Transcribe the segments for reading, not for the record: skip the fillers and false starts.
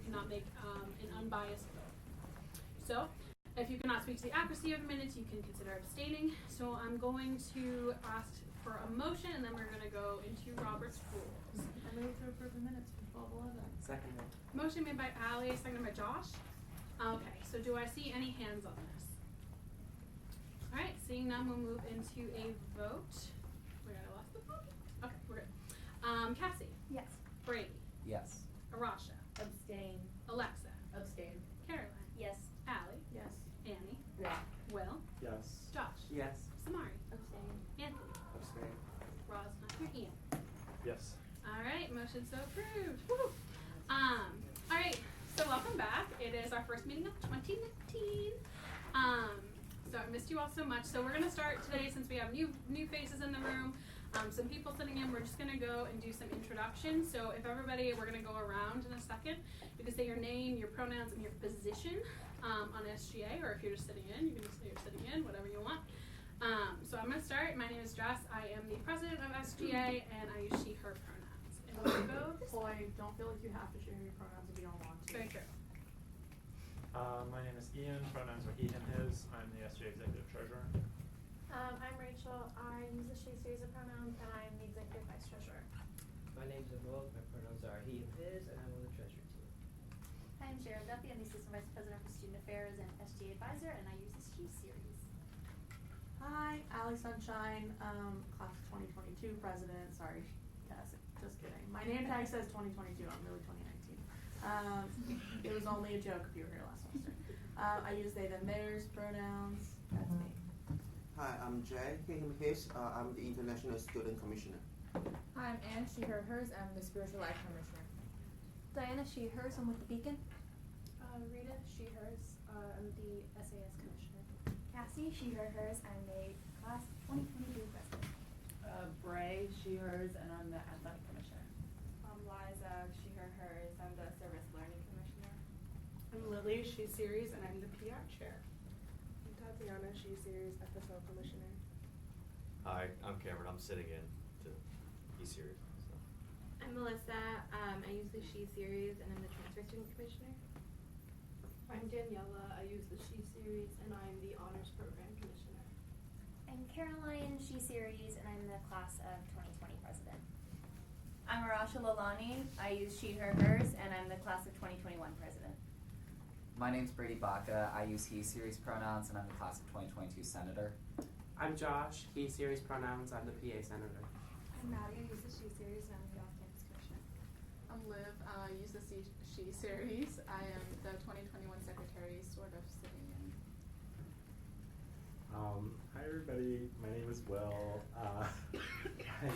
cannot make an unbiased vote. So, if you cannot speak to the accuracy of the minutes, you can consider abstaining. So I'm going to ask for a motion, and then we're going to go into Robert's rules. I move to approve the minutes from 12/11. Second. Motion made by Allie, seconded by Josh. Okay, so do I see any hands on this? All right, seeing none, we'll move into a vote. Wait, I lost the vote? Okay, we're good. Cassie? Yes. Brady? Yes. Arasha? Abstain. Alexa? Abstain. Caroline? Yes. Allie? Yes. Annie? Yeah. Will? Yes. Josh? Yes. Samari? Abstain. Anthony? Abstain. Roz not here. Ian? Yes. All right, motion so approved. Woo. All right, so welcome back. It is our first meeting of 2019. So I missed you all so much. So we're gonna start today, since we have new faces in the room, some people sitting in. We're just gonna go and do some introductions. So if everybody, we're gonna go around in a second. You can say your name, your pronouns, and your position on SGA, or if you're just sitting in, you can just say you're sitting in, whatever you want. So I'm gonna start. My name is Jess. I am the president of SGA, and I use she, her pronouns. And we'll go this way. Don't feel like you have to share your pronouns if you don't want to. Very true. My name is Ian, pronouns are he, him, his. I'm the SGA Executive Treasurer. I'm Rachel. I use the she series of pronouns, and I'm the Executive Vice Treasurer. My name is Amol. My pronouns are he and his, and I'm on the treasury team. I'm Sharon Duffy. I'm the Assistant Vice President for Student Affairs and SGA Advisor, and I use the She series. Hi, Allie Sunshine, class of 2022 president. Sorry, Tess, just kidding. My name tag says 2022. I'm really 2019. It was only a joke if you were here last semester. I use they, them, theirs pronouns. That's me. Hi, I'm Jay, he, him, his. I'm the International Student Commissioner. Hi, I'm Anne, she, her, hers. I'm the Spiritual Life Commissioner. Diana, she, hers. I'm with the Beacon. Rita, she, hers. I'm the SAS Commissioner. Cassie, she, her, hers. I'm the class 2022 president. Bray, she, hers, and I'm the Athletic Commissioner. I'm Liza, she, her, hers. I'm the Service Learning Commissioner. I'm Lily, she series, and I'm the PR chair. I'm Tatiana, she, series, FSL Commissioner. Hi, I'm Cameron. I'm sitting in to E-Series. So. I'm Melissa. I use the She series, and I'm the Transfer Student Commissioner. I'm Daniela. I use the she series, and I'm the Honors Program Commissioner. I'm Caroline, she, series, and I'm the class of 2020 president. I'm Arasha Lalani. I use she, her, hers, and I'm the class of 2021 president. My name's Brady Baca. I use he series pronouns, and I'm the class of 2022 senator. I'm Josh, he series pronouns. I'm the PA senator. I'm Maddie. I use the she series, and I'm the off-campus commissioner. I'm Liv. I use the she series. I am the 2021 secretary, sort of sitting in. Hi everybody, my name is Will. I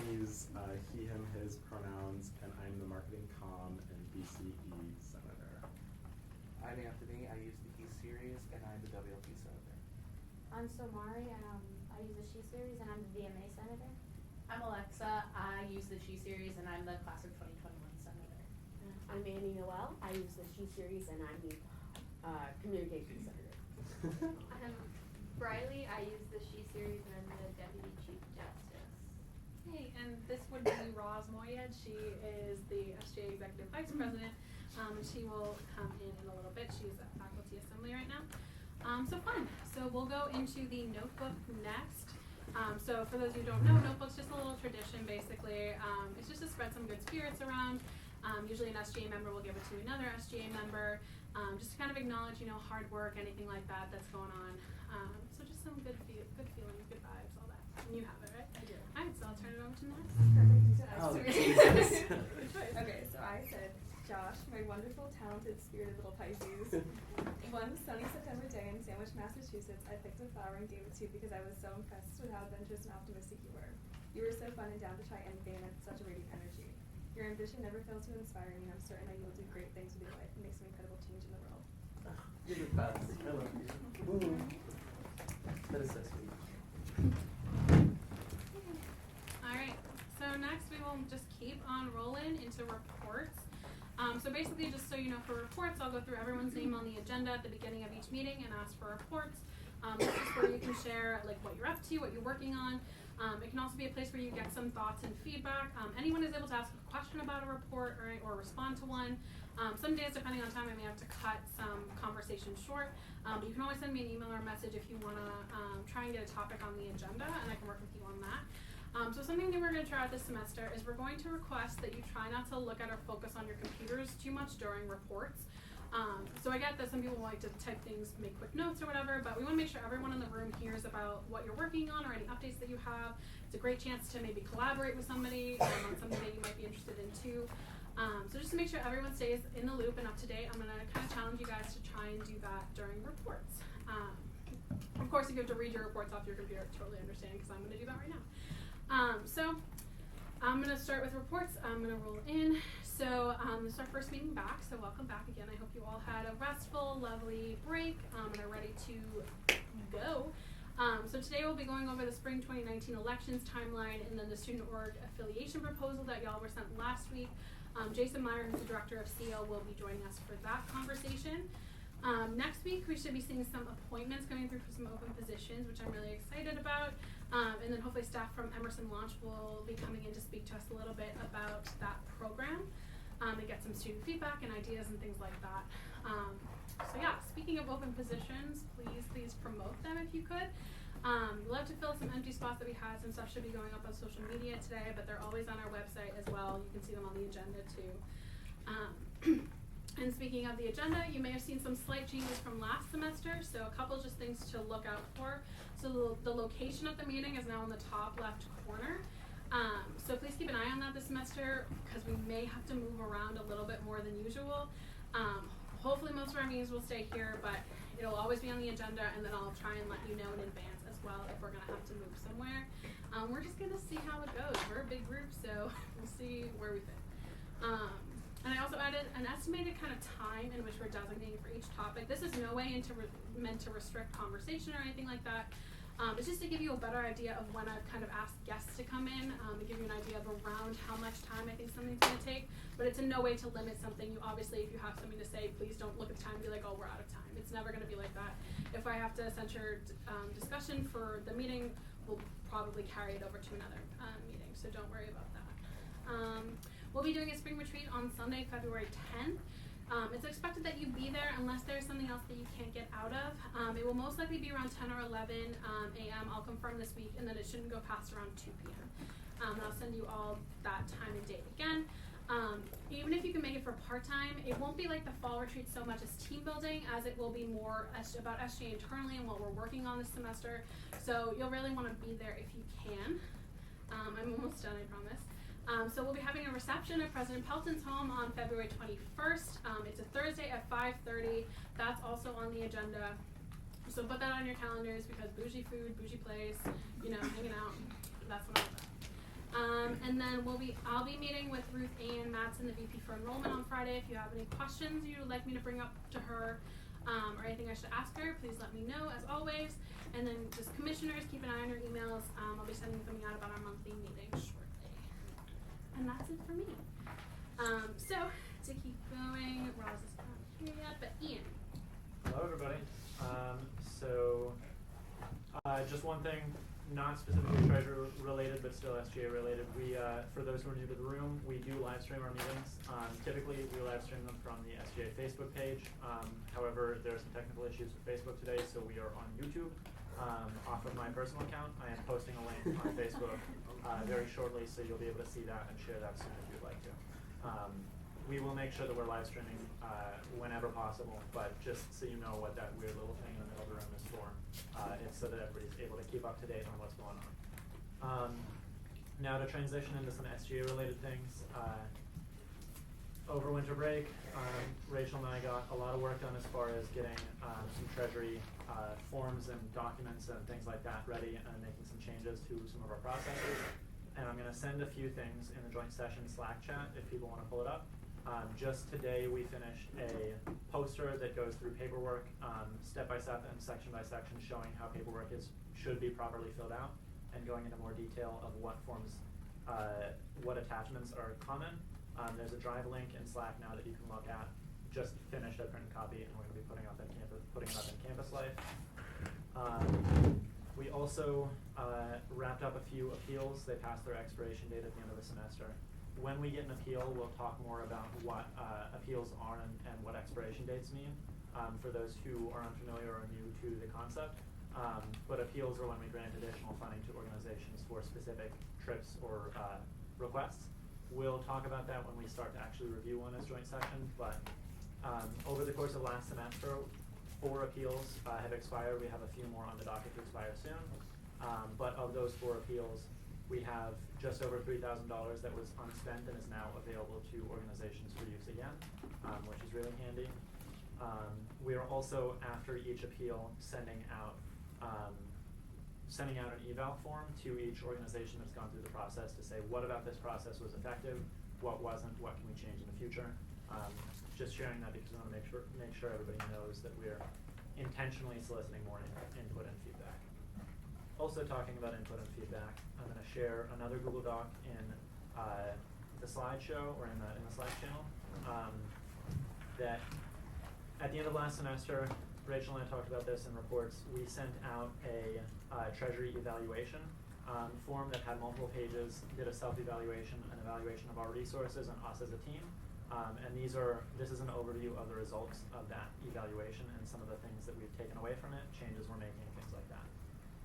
use he, him, his pronouns, and I'm the marketing comm and BCE senator. I'm Anthony. I use the he series, and I'm the WLP senator. I'm Somari, and I use the she series, and I'm the VMA senator. I'm Alexa. I use the she series, and I'm the class of 2021 senator. I'm Annie Noel. I use the she series, and I'm the communications senator. I'm Briley. I use the She series, and I'm the Deputy Chief Justice. Hey, and this would be Roz Moyed. She is the SGA Executive Vice President. She will come in a little bit. She's at Faculty Assembly right now. So fun. So we'll go into the notebook next. So for those who don't know, notebook's just a little tradition basically. It's just to spread some good spirits around. Usually an SGA member will give it to another SGA member. Just to kind of acknowledge, hard work, anything like that that's going on. So just some good feelings, good vibes, all that. And you have it, right? I do. All right, so I'll turn it over to Max. Perfect. Oh, Jesus. Okay, so I said, Josh, my wonderful, talented, spirited little Pisces. One sunny September day in Sandwich, Massachusetts, I picked a flower and gave it to you because I was so impressed with how adventurous and optimistic you were. You were so fun and down to try anything and had such a radiant energy. Your ambition never fails to inspire me, and I'm certain that you will do great things with your life and make some incredible change in the world. You're the best. I love you. Ooh. That is so sweet. Alright, so next we will just keep on rolling into reports. So basically, just so you know, for reports, I'll go through everyone's name on the agenda at the beginning of each meeting and ask for reports. This is where you can share like what you're up to, what you're working on. It can also be a place where you get some thoughts and feedback. Anyone is able to ask a question about a report or respond to one. Some days, depending on time, I may have to cut some conversations short. But you can always send me an email or a message if you want to try and get a topic on the agenda, and I can work with you on that. So something that we're going to try out this semester is we're going to request that you try not to look at or focus on your computers too much during reports. So I get that some people like to type things, make quick notes or whatever, but we want to make sure everyone in the room hears about what you're working on or any updates that you have. It's a great chance to maybe collaborate with somebody on something that you might be interested in too. So just to make sure everyone stays in the loop and up to date, I'm going to kind of challenge you guys to try and do that during reports. Of course, if you have to read your reports off your computer, totally understand, because I'm going to do that right now. So I'm going to start with reports. I'm going to roll in. So this is our first meeting back, so welcome back again. I hope you all had a restful, lovely break and are ready to go. So today we'll be going over the spring 2019 elections timeline and then the student org affiliation proposal that y'all were sent last week. Jason Meyer, who's the director of CL, will be joining us for that conversation. Next week we should be seeing some appointments coming through for some open positions, which I'm really excited about. And then hopefully staff from Emerson Launch will be coming in to speak to us a little bit about that program and get some student feedback and ideas and things like that. So yeah, speaking of open positions, please promote them if you could. We'd love to fill some empty spots that we had. Some stuff should be going up on social media today, but they're always on our website as well. You can see them on the agenda too. And speaking of the agenda, you may have seen some slight changes from last semester, so a couple just things to look out for. So the location of the meeting is now in the top left corner. So please keep an eye on that this semester, because we may have to move around a little bit more than usual. Hopefully most of our meetings will stay here, but it'll always be on the agenda, and then I'll try and let you know in advance as well if we're going to have to move somewhere. We're just going to see how it goes. We're a big group, so we'll see where we fit. And I also added an estimated kind of time in which we're designating for each topic. This is no way meant to restrict conversation or anything like that. It's just to give you a better idea of when I've kind of asked guests to come in, to give you an idea of around how much time I think something's going to take. But it's in no way to limit something. You obviously, if you have something to say, please don't look at the time and be like, oh, we're out of time. It's never going to be like that. If I have to censure discussion for the meeting, we'll probably carry it over to another meeting. So don't worry about that. We'll be doing a spring retreat on Sunday, February 10th. It's expected that you be there unless there's something else that you can't get out of. It will most likely be around 10 or 11 a.m. I'll confirm this week, and then it shouldn't go past around 2 p.m. And I'll send you all that time and date again. Even if you can make it for part-time, it won't be like the fall retreat so much as team building as it will be more about SGA internally and what we're working on this semester. So you'll really want to be there if you can. I'm almost done, I promise. So we'll be having a reception at President Pelton's home on February 21st. It's a Thursday at 5:30. That's also on the agenda. So put that on your calendars because bougie food, bougie place, hanging out. That's what I'm about. And then I'll be meeting with Ruth Ann Matson, the VP for Enrollment, on Friday. If you have any questions you would like me to bring up to her or anything I should ask her, please let me know as always. And then just commissioners, keep an eye on your emails. I'll be sending something out about our monthly meeting shortly. And that's it for me. So to keep going, Roz is not here yet, but Ian. Hello, everybody. Just one thing, not specifically treasurer related, but still SGA related. We, for those who are new to the room, we do live stream our meetings. Typically, we live stream them from the SGA Facebook page. However, there are some technical issues with Facebook today, so we are on YouTube. Off of my personal account, I am posting a link on Facebook very shortly, so you'll be able to see that and share that soon if you'd like to. We will make sure that we're live streaming whenever possible, but just so you know what that weird little thing in the middle of the room is for. It's so that everybody's able to keep up to date on what's going on. Now to transition into some SGA related things. Over winter break, Rachel and I got a lot of work done as far as getting some treasury forms and documents and things like that ready and making some changes to some of our processes. And I'm going to send a few things in the joint session Slack chat if people want to pull it up. Just today we finished a poster that goes through paperwork step by step and section by section showing how paperwork should be properly filled out and going into more detail of what forms, what attachments are common. There's a drive link in Slack now that you can look at. Just finished a printed copy and we're going to be putting it up in Campus Life. We also wrapped up a few appeals. They passed their expiration date at the end of the semester. When we get an appeal, we'll talk more about what appeals are and what expiration dates mean, for those who are unfamiliar or new to the concept. But appeals are when we grant additional funding to organizations for specific trips or requests. We'll talk about that when we start to actually review one as joint session, but over the course of last semester, 4 appeals have expired. We have a few more on the docket to expire soon. But of those 4 appeals, we have just over $3,000 that was unspent and is now available to organizations for use again, which is really handy. We are also, after each appeal, sending out an eval form to each organization that's gone through the process to say what about this process was effective, what wasn't, what can we change in the future. Just sharing that because I want to make sure everybody knows that we're intentionally soliciting more input and feedback. Also talking about input and feedback, I'm going to share another Google Doc in the slideshow or in the Slack channel that at the end of last semester, Rachel and I talked about this in reports. We sent out a treasury evaluation form that had multiple pages, did a self-evaluation, an evaluation of our resources and us as a team. And this is an overview of the results of that evaluation and some of the things that we've taken away from it, changes we're making, things like that.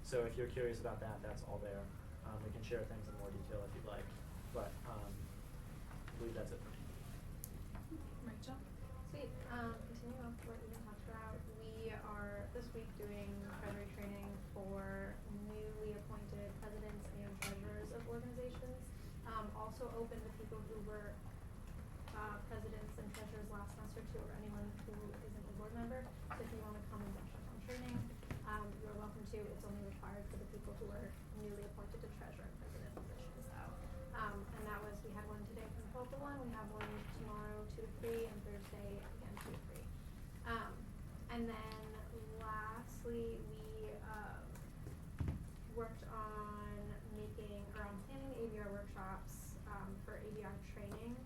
So if you're curious about that, that's all there. We can share things in more detail if you'd like, but I believe that's it for me. Rachel? Sweet. Continuing off what we talked about, we are this week doing treasury training for newly appointed presidents and treasurers of organizations. Also open to people who were presidents and treasurers last semester too, or anyone who isn't a board member. So if you want to come and brush up on training, you're welcome to. It's only required for the people who are newly appointed to treasurer and president positions. So, and that was, we had one today from 12 to 1. We have one tomorrow 2 to 3, and Thursday again 2 to 3. And then lastly, we worked on planning ABR workshops for ABR training.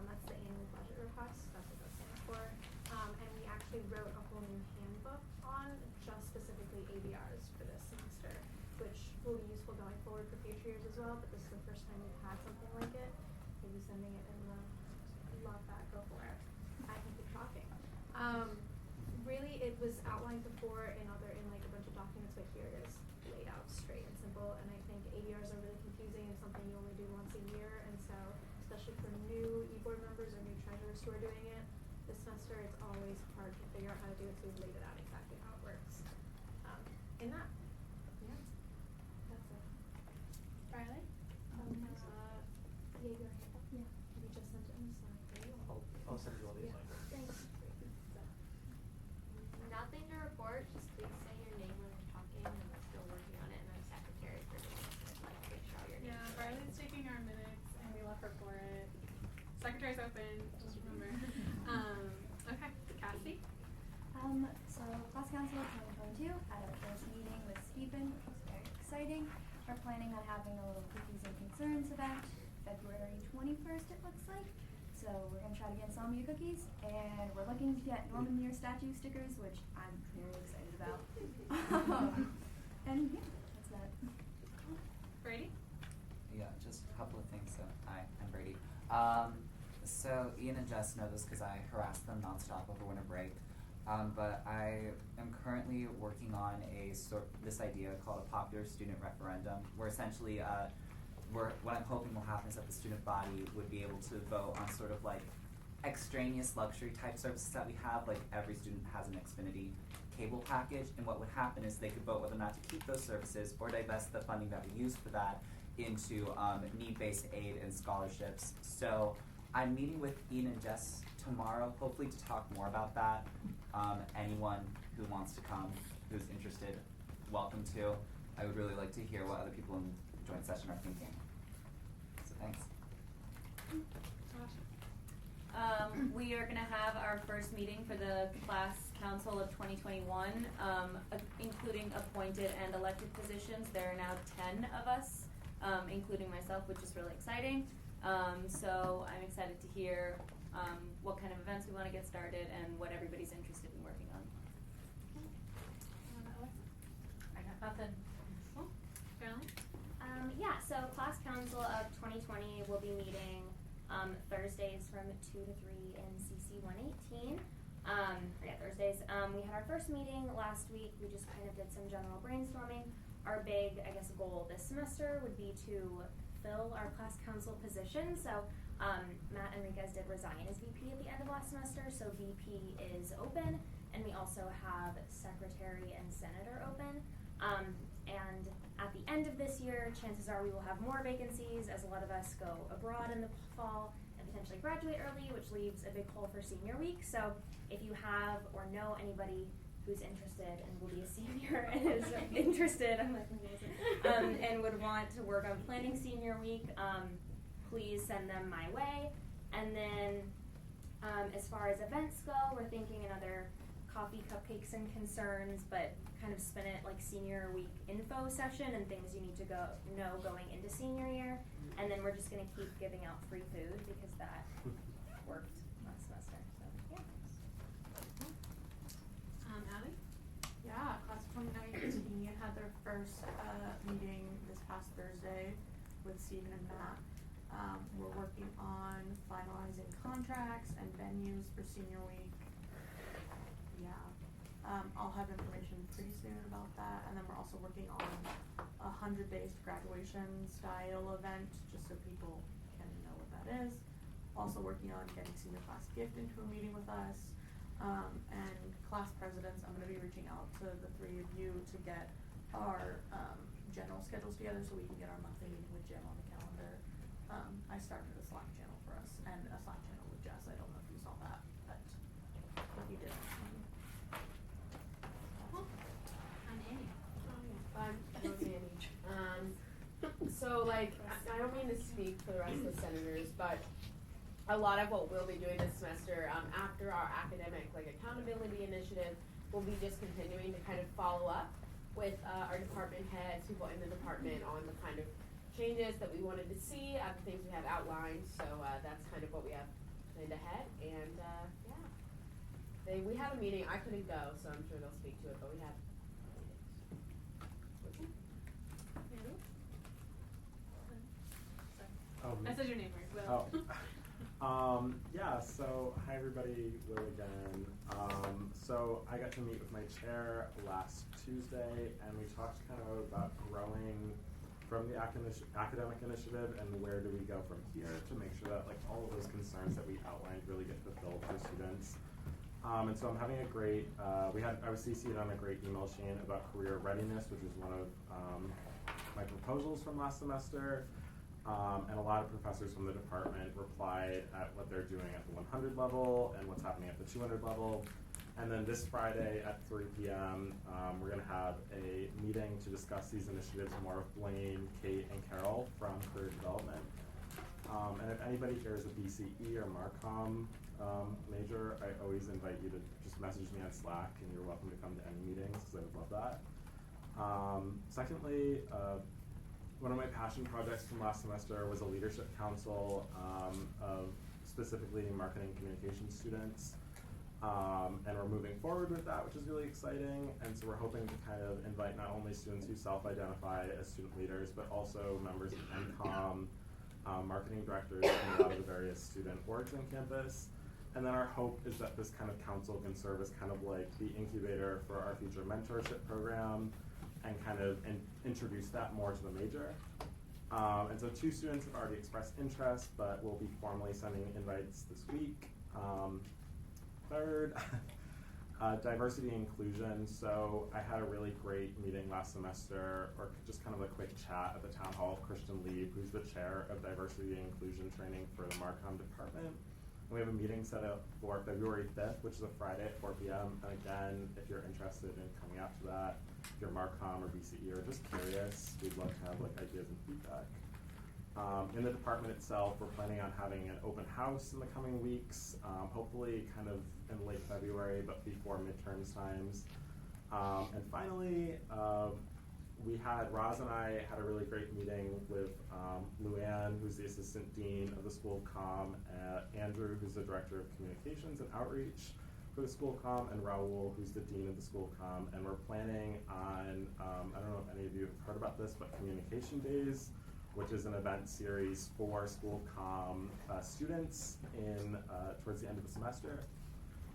That's the annual budget request. That's what that stands for. And we actually wrote a whole new handbook on just specifically ABRs for this semester, which will be useful going forward for future years as well. But this is the first time we've had something like it. We'll be sending it in the love that. Go for it. I can keep talking. Really, it was outlined before in like a bunch of documents, but here it is laid out straight and simple. And I think ABRs are really confusing and something you only do once a year, and so especially for new e-board members or new treasurers who are doing it this semester, it's always hard to figure out how to do it, so we've laid it out exactly how it works. In that, yeah, that's it. Riley? Yeah, your handbook. Yeah, we just sent it in the Slack. I'll send you all these Yeah. links. Thanks. Nothing to report, just please say your name when you're talking, and we're still working on it, and I'm secretary for doing it, like make sure your name. Yeah, Riley's taking our minutes, and we left her for it. Secretary's open, just remember. Okay, Cassie? So class council of 2022 at our first meeting with Stephen, which was very exciting. We're planning on having a little cookies and concerns event February 21st, it looks like. So we're gonna try to get Salmia cookies, and we're looking to get Norman Muir statue stickers, which I'm very excited about. And yeah, that's that. Brady? Yeah, just a couple of things. So, hi, I'm Brady. So Ian and Jess know this because I harassed them nonstop over winter break. But I am currently working on this idea called a popular student referendum, where essentially what I'm hoping will happen is that the student body would be able to vote on sort of like extraneous luxury type services that we have. Like every student has an Xfinity cable package, and what would happen is they could vote whether or not to keep those services or divest the funding that we use for that into need-based aid and scholarships. So I'm meeting with Ian and Jess tomorrow, hopefully to talk more about that. Anyone who wants to come, who's interested, welcome to. I would really like to hear what other people in the joint session are thinking. So thanks. We are gonna have our first meeting for the class council of 2021, including appointed and elected positions. There are now 10 of us, including myself, which is really exciting. So I'm excited to hear what kind of events we want to get started and what everybody's interested in working on. I got nothing. Cool. Caroline? Yeah, so Class Council of 2020 will be meeting Thursdays from 2 to 3 in CC 118. Thursdays. We had our first meeting last week. We just kind of did some general brainstorming. Our big, goal this semester would be to fill our class council position. So Matt Enriquez did resign as VP at the end of last semester, so VP is open, and we also have secretary and senator open. And at the end of this year, chances are we will have more vacancies as a lot of us go abroad in the fall and potentially graduate early, which leaves a big hole for senior week. So if you have or know anybody who's interested and will be a senior and is interested, and would want to work on planning senior week, please send them my way. And then as far as events go, we're thinking another coffee, cupcakes, and concerns, but kind of spin it like senior week info session and things you need to know going into senior year. And then we're just going to keep giving out free food because that worked last semester. So yeah. Allie? Yeah, class of 2019 had their first meeting this past Thursday with Stephen and Matt. We're working on finalizing contracts and venues for senior week. Yeah. I'll have information pretty soon about that. And then we're also working on a 100-based graduation style event, just so people can know what that is. Also working on getting senior class gift into a meeting with us. And class presidents, I'm going to be reaching out to the three of you to get our general schedules together so we can get our monthly meeting with Jim on the calendar. I started a Slack channel for us and a Slack channel with Jess. I don't know if you saw that, but if you did. I'm Annie. I'm Annie. So like, I don't mean to speak for the rest of the senators, but a lot of what we'll be doing this semester, after our academic accountability initiative, we'll be just continuing to kind of follow up with our department heads, people in the department, on the kind of changes that we wanted to see, the things we had outlined. So that's kind of what we have planned ahead. And yeah, we had a meeting. I couldn't go, so I'm sure they'll speak to it. But we had I said your name right, Will. Yeah, so hi everybody, Will again. So I got to meet with my chair last Tuesday, and we talked kind of about growing from the academic initiative and where do we go from here to make sure that all of those concerns that we outlined really get fulfilled for students. And so I'm having a great, I was CC'd on a great email chain about career readiness, which is one of my proposals from last semester. And a lot of professors from the department replied at what they're doing at the 100 level and what's happening at the 200 level. And then this Friday at 3 p.m., we're going to have a meeting to discuss these initiatives more with Blaine, Kate, and Carol from Career Development. And if anybody here is a BCE or Marcom major, I always invite you to just message me on Slack, and you're welcome to come to any meetings because I would love that. Secondly, one of my passion projects from last semester was a leadership council of specifically marketing communications students. And we're moving forward with that, which is really exciting. And so we're hoping to kind of invite not only students who self-identify as student leaders, but also members of MCOM, marketing directors, and a lot of the various student orgs on campus. And then our hope is that this kind of council can serve as kind of like the incubator for our future mentorship program, and kind of introduce that more to the major. And so 2 students have already expressed interest, but we'll be formally sending invites this week. Third, diversity and inclusion. So I had a really great meeting last semester, or just kind of a quick chat at the town hall with Christian Lieb, who's the chair of diversity and inclusion training for the Marcom department. And we have a meeting set up for February 5th, which is a Friday at 4 p.m. And again, if you're interested in coming out to that, if you're Marcom or BCE or just curious, we'd love to have ideas and feedback. In the department itself, we're planning on having an open house in the coming weeks, hopefully kind of in late February, but before midterms times. And finally, Roz and I had a really great meeting with Luann, who's the assistant dean of the School of Comm, Andrew, who's the director of communications and outreach, for the school comm, and Raul, who's the dean of the school comm, and we're planning on, I don't know if any of you have heard about this, but Communication Days, which is an event series for school comm students in towards the end of the semester.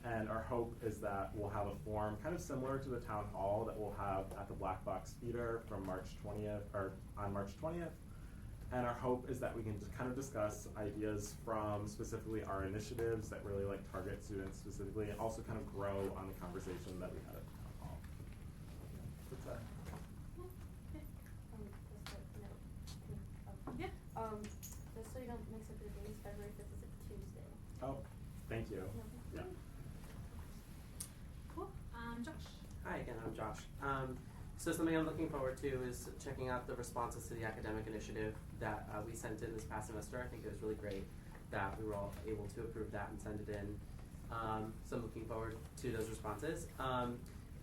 And our hope is that we'll have a forum kind of similar to the town hall that we'll have at the Black Box Theater from March 20th, or on March 20th. And our hope is that we can just kind of discuss ideas from specifically our initiatives that really like target students specifically, and also kind of grow on the conversation that we had at the town hall. What's that? Yeah. Just so you don't mix up your days, February 5th is a Tuesday. Oh, thank you. Yeah. Cool. Josh. Hi again, I'm Josh. So something I'm looking forward to is checking out the responses to the academic initiative that we sent in this past semester. I think it was really great that we were all able to approve that and send it in. So I'm looking forward to those responses.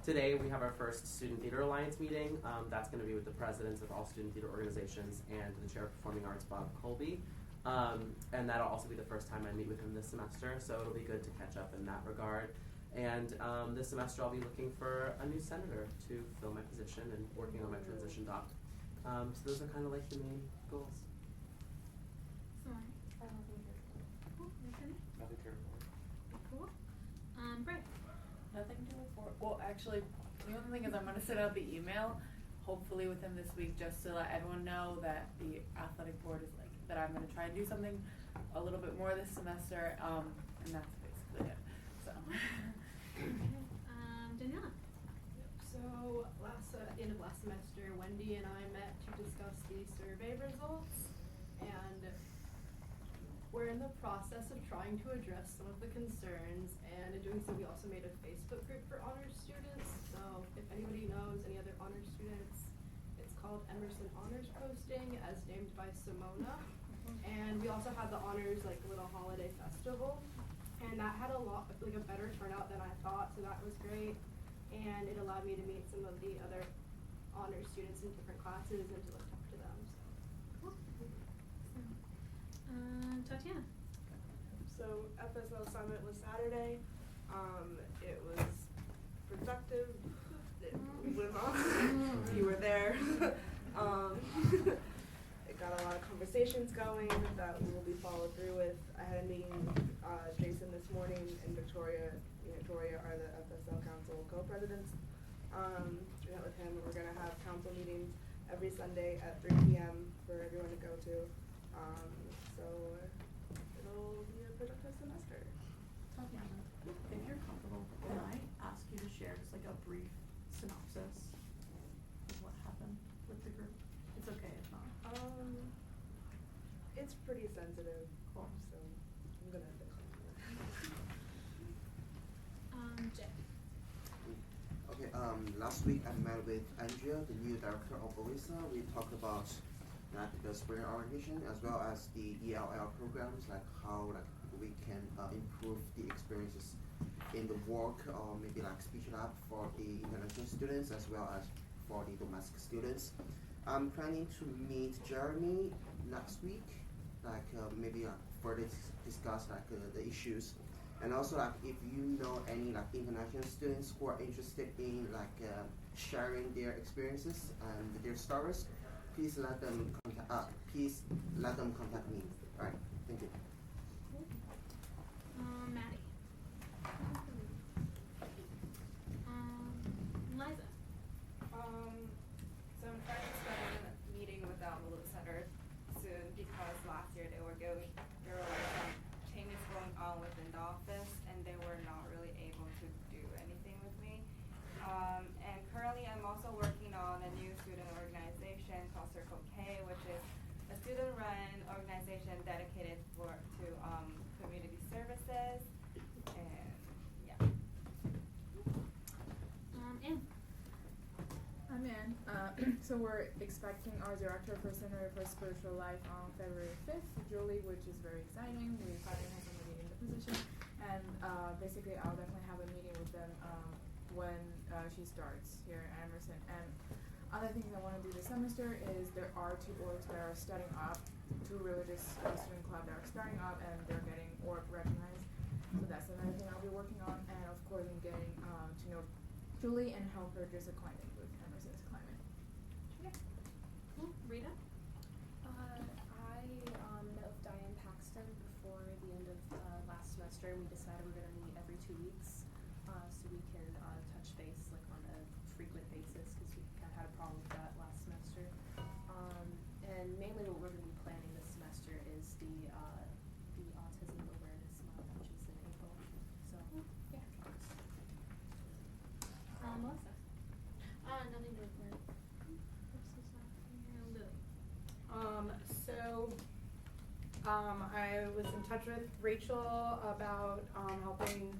Today we have our first Student Theater Alliance meeting. That's going to be with the presidents of all student theater organizations and the chair of performing arts, Bob Colby. And that'll also be the first time I meet with him this semester, so it'll be good to catch up in that regard. And this semester I'll be looking for a new senator to fill my position and working on my transition doc. So those are kind of like the main goals. Sorry. Cool. Nathan? Nothing to report. Cool. Brett. Nothing to look for. Well, actually, the only thing is I'm gonna send out the email, hopefully within this week, just to let everyone know that the athletic board is like that. I'm gonna try and do something a little bit more this semester, and that's basically it. So. Daniela. So end of last semester, Wendy and I met to discuss the survey results, and we're in the process of trying to address some of the concerns, and in doing so we also made a Facebook group for honors students. So if anybody knows any other honors students, it's called Emerson Honors Posting, as named by Simona. And we also had the honors like little holiday festival, and that had a better turnout than I thought, so that was great. And it allowed me to meet some of the other honors students in different classes and to talk to them. So. Cool. Tatiana. So FSL Summit was Saturday. It was productive. It went on. You were there. It got a lot of conversations going that we will be followed through with. I had a meeting with Jason this morning, and Victoria. Me and Victoria are the FSL Council co-presidents. We met with him, and we're going to have council meetings every Sunday at 3 p.m. for everyone to go to. So it'll be a productive semester. Tatiana, if you're comfortable, can I ask you to share just like a brief synopsis of what happened with the group? It's okay if not. It's pretty sensitive. Cool. So I'm gonna have to Jay. Okay, last week I met with Andrea, the new director of OISA. We talked about like the spring orientation as well as the ELL programs, like how like we can improve the experiences in the work, or maybe like speech lab for the international students as well as for the domestic students. I'm planning to meet Jeremy next week, like maybe further discuss like the issues. And also, like, if you know any like international students who are interested in like sharing their experiences and their stories, please let them contact. Please let them contact me. All right. Thank you. Maddie. Liza. So I'm trying to start meeting with the Envelope Center soon, because last year there were like some changes going on within the office, and they were not really able to do anything with me. And currently I'm also working on a new student organization called Circle K, which is a student-run organization dedicated to community services. And yeah. Anne. I'm Ann. So we're expecting our director for Center for Spiritual Life on February 5th, Julie, which is very exciting. We finally have somebody in the position. And basically I'll definitely have a meeting with them when she starts here at Emerson. And other things I want to do this semester is there are 2 orgs that are starting up, 2 religious student clubs that are starting up, and they're getting org recognized. So that's another thing I'll be working on, and of course I'm getting to know Julie and help her just acquainted with Emerson's climate. Okay. Cool. Rita? I met with Diane Paxton before the end of last semester, and we decided we're going to meet every 2 weeks so we can touch base like on a frequent basis because we kind of had a problem with that last semester. And mainly what we're going to be planning this semester is the Autism Awareness Month, which is in April. So yeah. Melissa? Nothing to report. I was in touch with Rachel about helping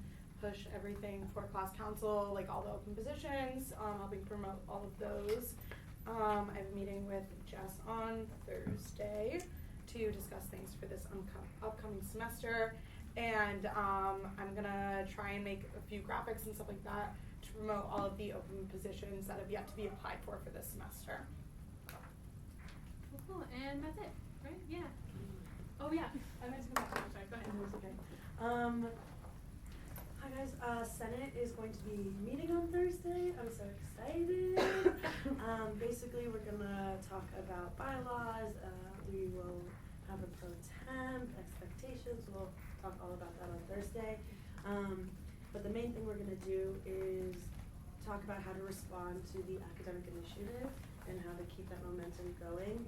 push everything for class council, like all the open positions, helping promote all of those. I have a meeting with Jess on Thursday to discuss things for this upcoming semester, and I'm gonna try and make a few graphics and stuff like that to promote all of the open positions that have yet to be applied for this semester. Cool. And that's it, right? Yeah. Oh yeah. I meant to go back to the Go ahead. It's okay. Hi guys, Senate is going to be meeting on Thursday. I'm so excited. Basically we're gonna talk about bylaws. We will have a pro temp, expectations. We'll talk all about that on Thursday. But the main thing we're gonna do is talk about how to respond to the academic initiative and how to keep that momentum going.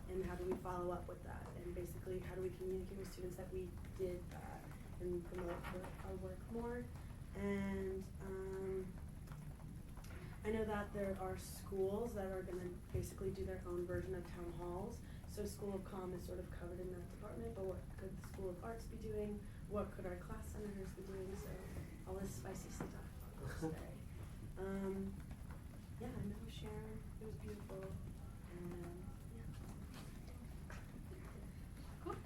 And how do we follow up with that? And basically, how do we communicate with students that we did that and promote our work more? And I know that there are schools that are going to basically do their own version of town halls. So School of Comm is sort of covered in that department, but what could the School of Arts be doing? What could our class senators be doing? So all this spicy stuff on Thursday. Yeah, I know Sharon. It was beautiful. And Cool.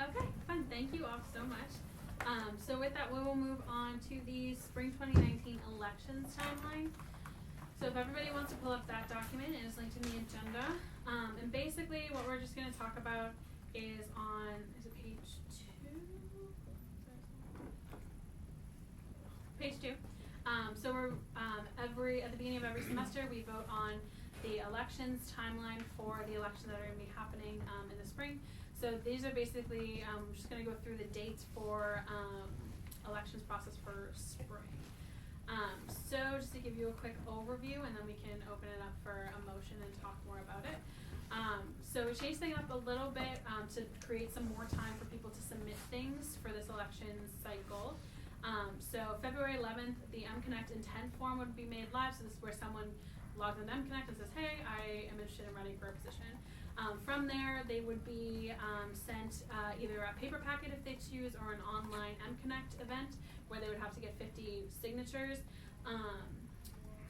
Okay, fun. Thank you all so much. So with that, we will move on to the spring 2019 elections timeline. So if everybody wants to pull up that document, it is linked in the agenda. And basically what we're just going to talk about is on, is it page 2? Page 2. So we're, at the beginning of every semester, we vote on the elections timeline for the elections that are going to be happening in the spring. So these are basically, we're just going to go through the dates for elections process for spring. So just to give you a quick overview, and then we can open it up for a motion and talk more about it. So we changed things up a little bit to create some more time for people to submit things for this election cycle. So February 11th, the MConnect intent form would be made live. So this is where someone logs into MConnect and says, hey, I am interested in running for a position. From there, they would be sent either a paper packet if they choose, or an online MConnect event where they would have to get 50 signatures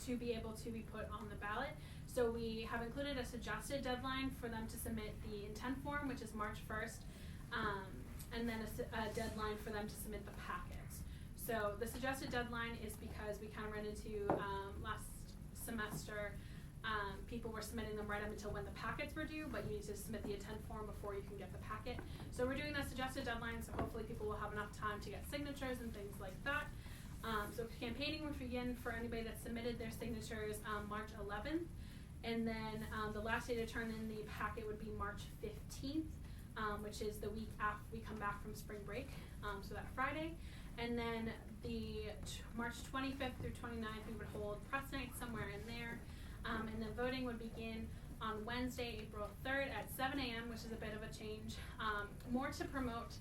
to be able to be put on the ballot. So we have included a suggested deadline for them to submit the intent form, which is March 1st, and then a deadline for them to submit the packets. So the suggested deadline is because we kind of ran into last semester, people were submitting them right up until when the packets were due, but you need to submit the intent form before you can get the packet. So we're doing that suggested deadline, so hopefully people will have enough time to get signatures and things like that. So campaigning will begin for anybody that submitted their signatures March 11th. And then the last day to turn in the packet would be March 15th, which is the week after we come back from spring break, so that Friday. And then the March 25th through 29th, we would hold press night somewhere in there. And then voting would begin on Wednesday, April 3rd at 7 a.m., which is a bit of a change, more to promote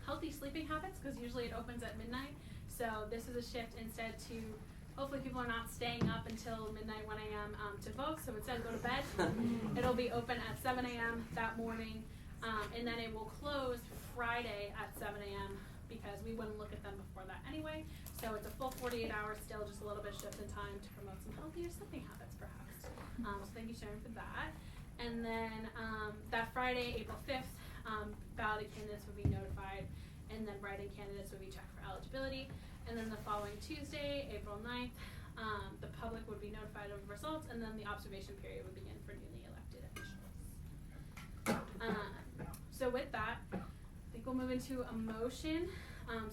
healthy sleeping habits, because usually it opens at midnight. So this is a shift instead to, hopefully people are not staying up until midnight, 1 a.m. To vote, so instead go to bed. It'll be open at 7 a.m. that morning, and then it will close Friday at 7 a.m. because we wouldn't look at them before that anyway. So it's a full 48 hours, still just a little bit shift in time to promote some healthier sleeping habits perhaps. So thank you, Sharon, for that. And then that Friday, April 5th, ballot candidates would be notified, and then write-in candidates would be checked for eligibility. And then the following Tuesday, April 9th, the public would be notified of results, and then the observation period would begin for newly elected officials. So with that, I think think we'll move into a motion,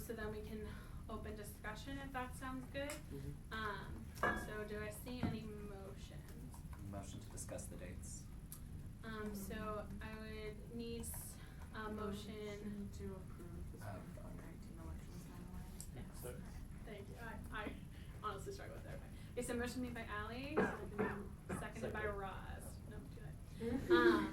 so then we can open discussion if that sounds good. So do I see any motions? Motion to discuss the dates. So I would need a motion to approve the 2019 elections timeline. Yes. Thank you. I honestly struggle with that. Okay, so motion made by Ally, seconded by Roz. No, do that.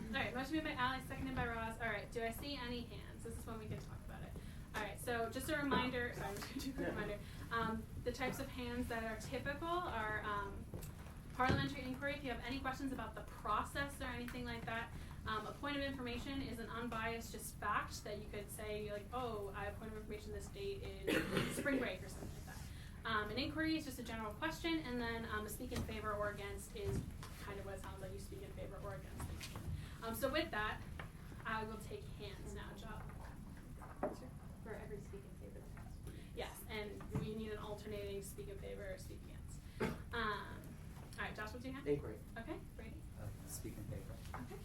Alright, motion made by Ally, seconded by Roz. Alright, do I see any hands? This is when we can talk about it. Alright, so just a reminder, sorry, I'm just gonna do a quick reminder. The types of hands that are typical are parliamentary inquiry, if you have any questions about the process or anything like that. A point of information is an unbiased just fact that you could say, like, oh, I have a point of information, this date is spring break or something like that. An inquiry is just a general question, and then a speak in favor or against is kind of what it sounds like, you speak in favor or against the motion. So with that, I will take hands now, Josh. For every speak in favor. Yes, and we need an alternating speak in favor or speak against. Alright, Josh, what's your hand? Inquiry. Okay, Brady? Speak in favor. Okay.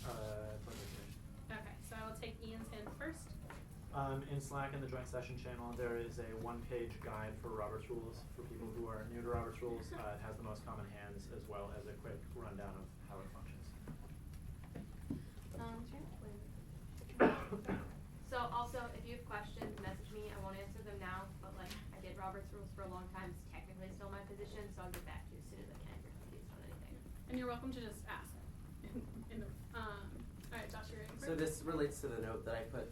Point of information. Okay, so I will take Ian's hand first. In Slack in the joint session channel, there is a one-page guide for Robert's Rules for people who are new to Robert's Rules. It has the most common hands as well as a quick rundown of how it functions. So also, if you have questions, message me. I won't answer them now, but like I did Robert's Rules for a long time. It's technically still my position, so I'll get back to you as soon as I can if you're confused on anything. And you're welcome to just ask. Alright, Josh, you're in. So this relates to the note that I put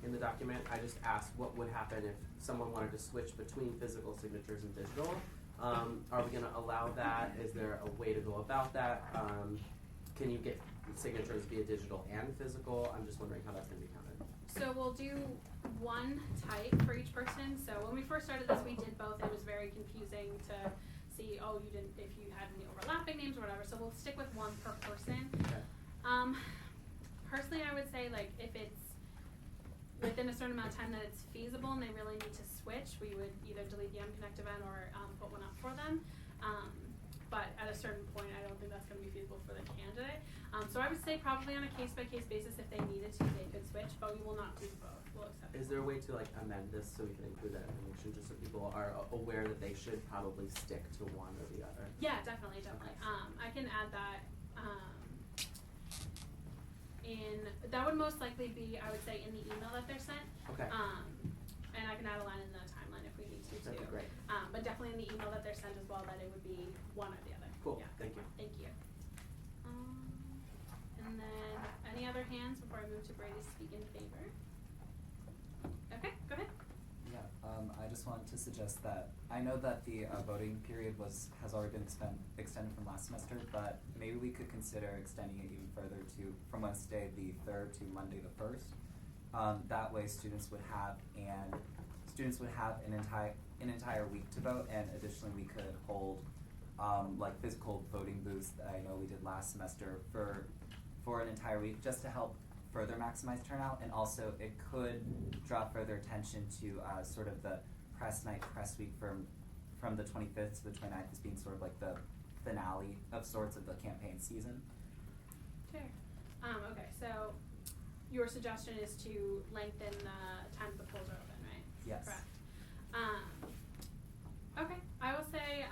in the document. I just asked what would happen if someone wanted to switch between physical signatures and digital. Are we gonna allow that? Is there a way to go about that? Can you get signatures via digital and physical? I'm just wondering how that's gonna be counted. So we'll do one type for each person. So when we first started this, we did both. It was very confusing to see, oh, you didn't, if you had any overlapping names or whatever. So we'll stick with one per person. Okay. Personally, I would say, like, if it's within a certain amount of time that it's feasible and they really need to switch, we would either delete the MConnect event or put one up for them. But at a certain point, I don't think that's going to be feasible for the candidate. So I would say probably on a case-by-case basis, if they needed to, they could switch, but we will not do both. We'll accept Is there a way to like amend this so we can include that information just so people are aware that they should probably stick to one or the other? Yeah, definitely. I can add that. That would most likely be, I would say, in the email that they're sent. Okay. And I can add a line in the timeline if we need to That'd too. be great. But definitely in the email that they're sent as well, that it would be one or the other. Cool. Yeah. Thank you. Thank you. And then any other hands before I move to Brady's speak in favor? Okay, go ahead. Yeah, I just wanted to suggest that I know that the voting period has already been extended from last semester, but maybe we could consider extending it even further to from Wednesday the 3rd to Monday the 1st. That way, students would have an entire week to vote, and additionally, we could hold like physical voting booths that I know we did last semester for an entire week, just to help further maximize turnout, and also it could draw further attention to sort of the press week from the 25th to the 29th as being sort of like the finale of sorts of the campaign season. Sure. Okay, so your suggestion is to lengthen the time the polls are open, right? Yes. Correct. Okay, I will say,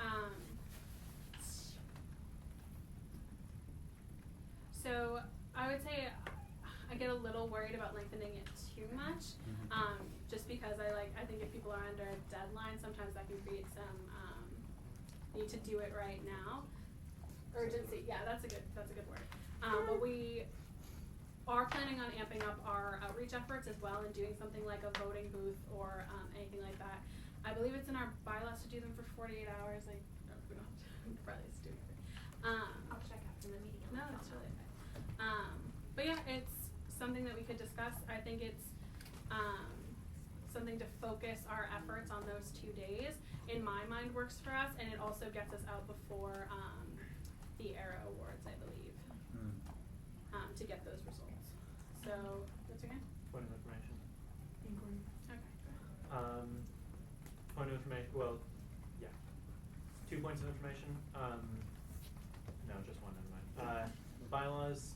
so I would say I get a little worried about lengthening it too much, just because I think if people are under a deadline, sometimes that can create some need to do it right now. Urgency, yeah, that's a good word. But we are planning on amping up our outreach efforts as well and doing something like a voting booth or anything like that. I believe it's in our bylaws to do them for 48 hours. Like, no, we don't have to probably just do it. I'll check after the meeting. No, that's really okay. But yeah, it's something that we could discuss. I think it's something to focus our efforts on those 2 days. In my mind, works for us, and it also gets us out before the ERA Awards, I believe, to get those results. So, what's your name? Point of information. Inquiry. Okay. Point of information, well, yeah. 2 points of information. No, just one, never mind. Bylaws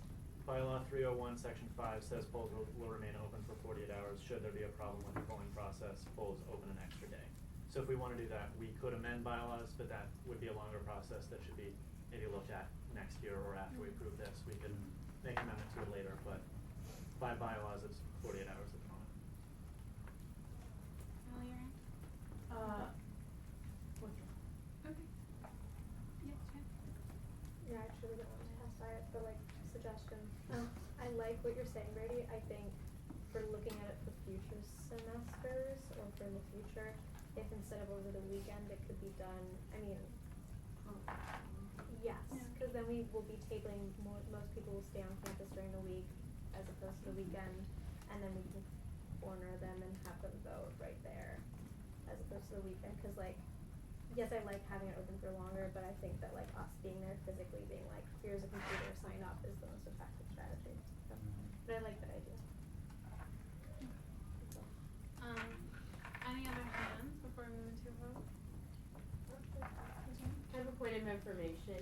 bylaw 301, section 5 says polls will remain open for 48 hours. Should there be a problem with the polling process, polls open an extra day. So if we want to do that, we could amend bylaws, but that would be a longer process that should be maybe looked at next year or after we approve this. We can make amendment to it later, but by bylaws, it's 48 hours at the moment. Okay. Yeah, Jen. Yeah, I actually don't want to pass by it, but like, suggestion. I like what you're saying, Brady. I think for looking at it for future semesters or for the future, if instead of over the weekend, it could be done, I mean, yes, because then we will be tabling most people will stay on campus during the week as opposed to the weekend, and then we can corner them and have them vote right there as opposed to the weekend, because like, yes, I like having it open for longer, but I think that like us being there physically, being like, here's a computer, sign up, is the most effective strategy. So, but I like that idea. Any other hands before we move into a vote? I have a point of information,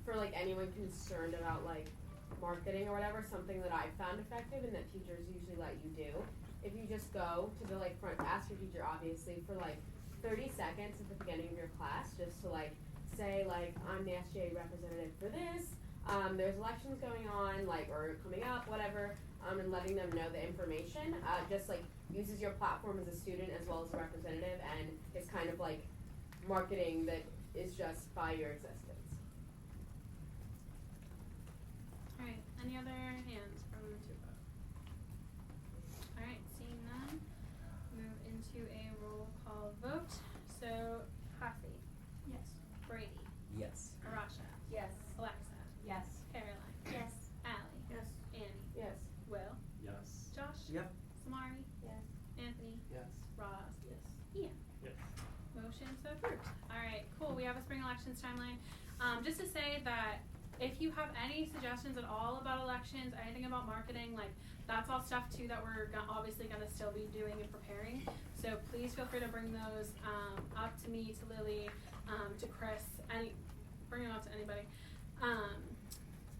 for like anyone concerned about like marketing or whatever, something that I found effective and that teachers usually let you do. If you just go to the like front, ask your teacher obviously for like 30 seconds at the beginning of your class, just to like say like, I'm the SGA representative for this, there's elections going on, like, or coming up, whatever, and letting them know the information, just like uses your platform as a student as well as a representative, and it's kind of like marketing that is just by your existence. Alright, any other hands for move to a vote? Alright, seeing none, move into a roll call vote. So, Kathy. Yes. Brady. Yes. Arasha. Yes. Alexa. Yes. Caroline. Yes. Allie. Yes. Annie. Yes. Will. Yes. Josh. Yep. Samari. Yes. Anthony. Yes. Roz. Yes. Ian. Yes. Motion so approved. Alright, cool. We have a spring elections timeline. Just to say that if you have any suggestions at all about elections, anything about marketing, like that's all stuff too that we're obviously gonna still be doing and preparing. So please feel free to bring those up to me, to Lily, to Chris, bring them up to anybody.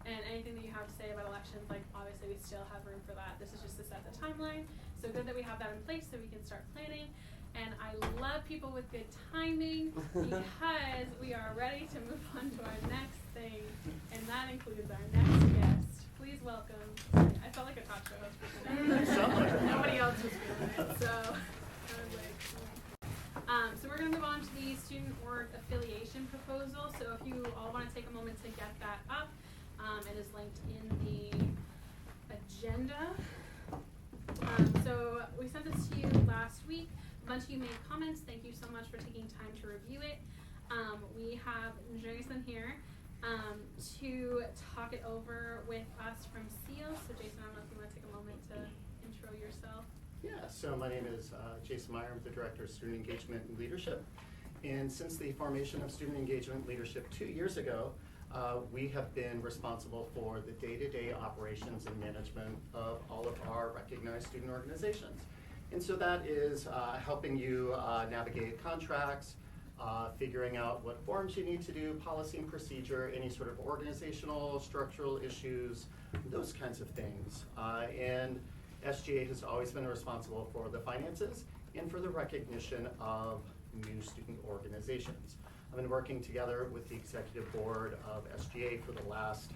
And anything that you have to say about elections, like obviously we still have room for that. This is just to set the timeline. So good that we have that in place so we can start planning. And I love people with good timing because we are ready to move on to our next thing, and that includes our next guest. Please welcome. I felt like a talk show host for today. Nobody else was feeling it, so I was like. So we're gonna move on to the student org affiliation proposal. So if you all want to take a moment to get that up, it is linked in the agenda. So we sent this to you last week. A bunch of you made comments. Thank you so much for taking time to review it. We have Jason here to talk it over with us from SEAL. So Jason, I don't know if you want to take a moment to intro yourself. Yeah, so my name is Jason Meyer. I'm the Director of Student Engagement and Leadership. And since the formation of Student Engagement and Leadership 2 years ago, we have been responsible for the day-to-day operations and management of all of our recognized student organizations. And so that is helping you navigate contracts, figuring out what forms you need to do, policy and procedure, any sort of organizational, structural issues, those kinds of things. And SGA has always been responsible for the finances and for the recognition of new student organizations. I've been working together with the executive board of SGA for the last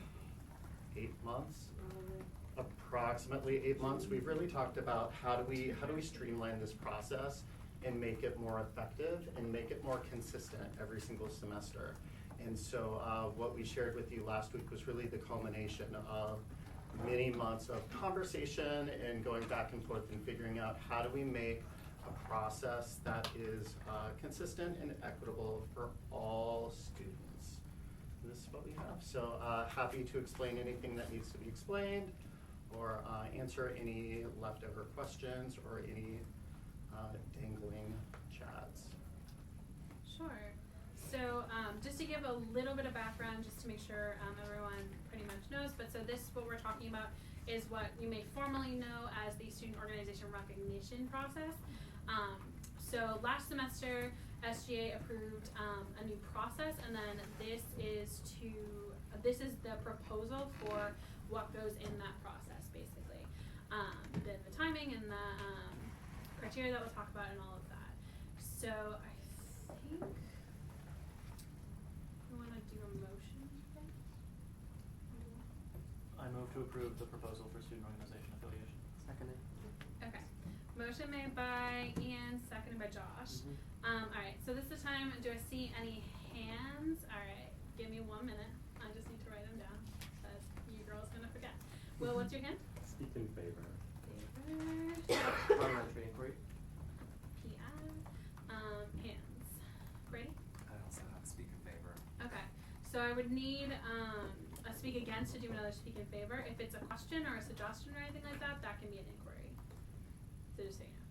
8 months. Approximately 8 months. We've really talked about how do we streamline this process and make it more effective and make it more consistent every single semester. And so what we shared with you last week was really the culmination of many months of conversation and going back and forth and figuring out how do we make a process that is consistent and equitable for all students. And this is what we have. So happy to explain anything that needs to be explained, or answer any leftover questions or any dangling chads. Sure. So just to give a little bit of background, just to make sure everyone pretty much knows, but so this, what we're talking about, is what you may formally know as the student organization recognition process. So last semester, SGA approved a new process, and then this is the proposal for what goes in that process, basically. Then the timing and the criteria that we'll talk about and all of that. So I think we want to do a motion. I move to approve the proposal for student organization affiliation. Seconded. Okay. Motion made by Ian, seconded by Josh. Alright, so this is the time. Do I see any hands? Alright, give me 1 minute. I just need to write them down because you girls gonna forget. Will, what's your hand? Speak in favor. Parliamentary inquiry. PM. Hands. Brady? I also have speak in favor. Okay. So I would need a speak against to do another speak in favor. If it's a question or a suggestion or anything like that, that can be an inquiry. So just so you know.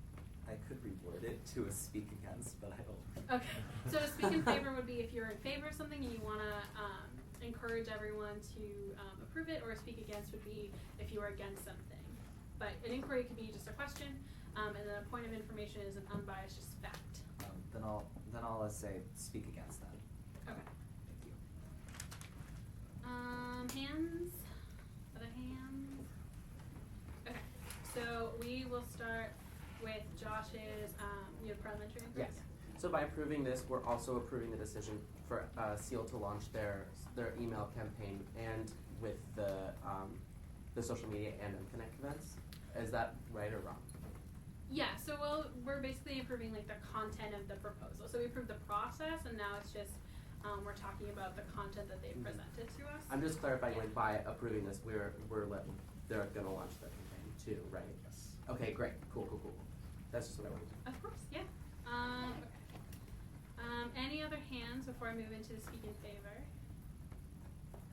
I could reword it to a speak against, but I don't. Okay. So a speak in favor would be if you're in favor of something and you want to encourage everyone to approve it, or a speak against would be if you are against something. But an inquiry could be just a question, and then a point of information is an unbiased just fact. Then I'll say speak against that. Okay. Thank you. Hands? Other hands? Okay. So we will start with Josh's, you have parliamentary inquiry? Yes. So by approving this, we're also approving the decision for SEAL to launch their email campaign and with the social media and Connect events. Is that right or wrong? Yeah, so we're basically approving like the content of the proposal. So we approved the process, and now it's just we're talking about the content that they presented to us. I'm just clarifying, like by approving this, they're gonna launch the campaign too, right? Yes. Okay, great, cool. That's just what I wanted to. Of course, yeah. Okay. Any other hands before I move into the speak in favor?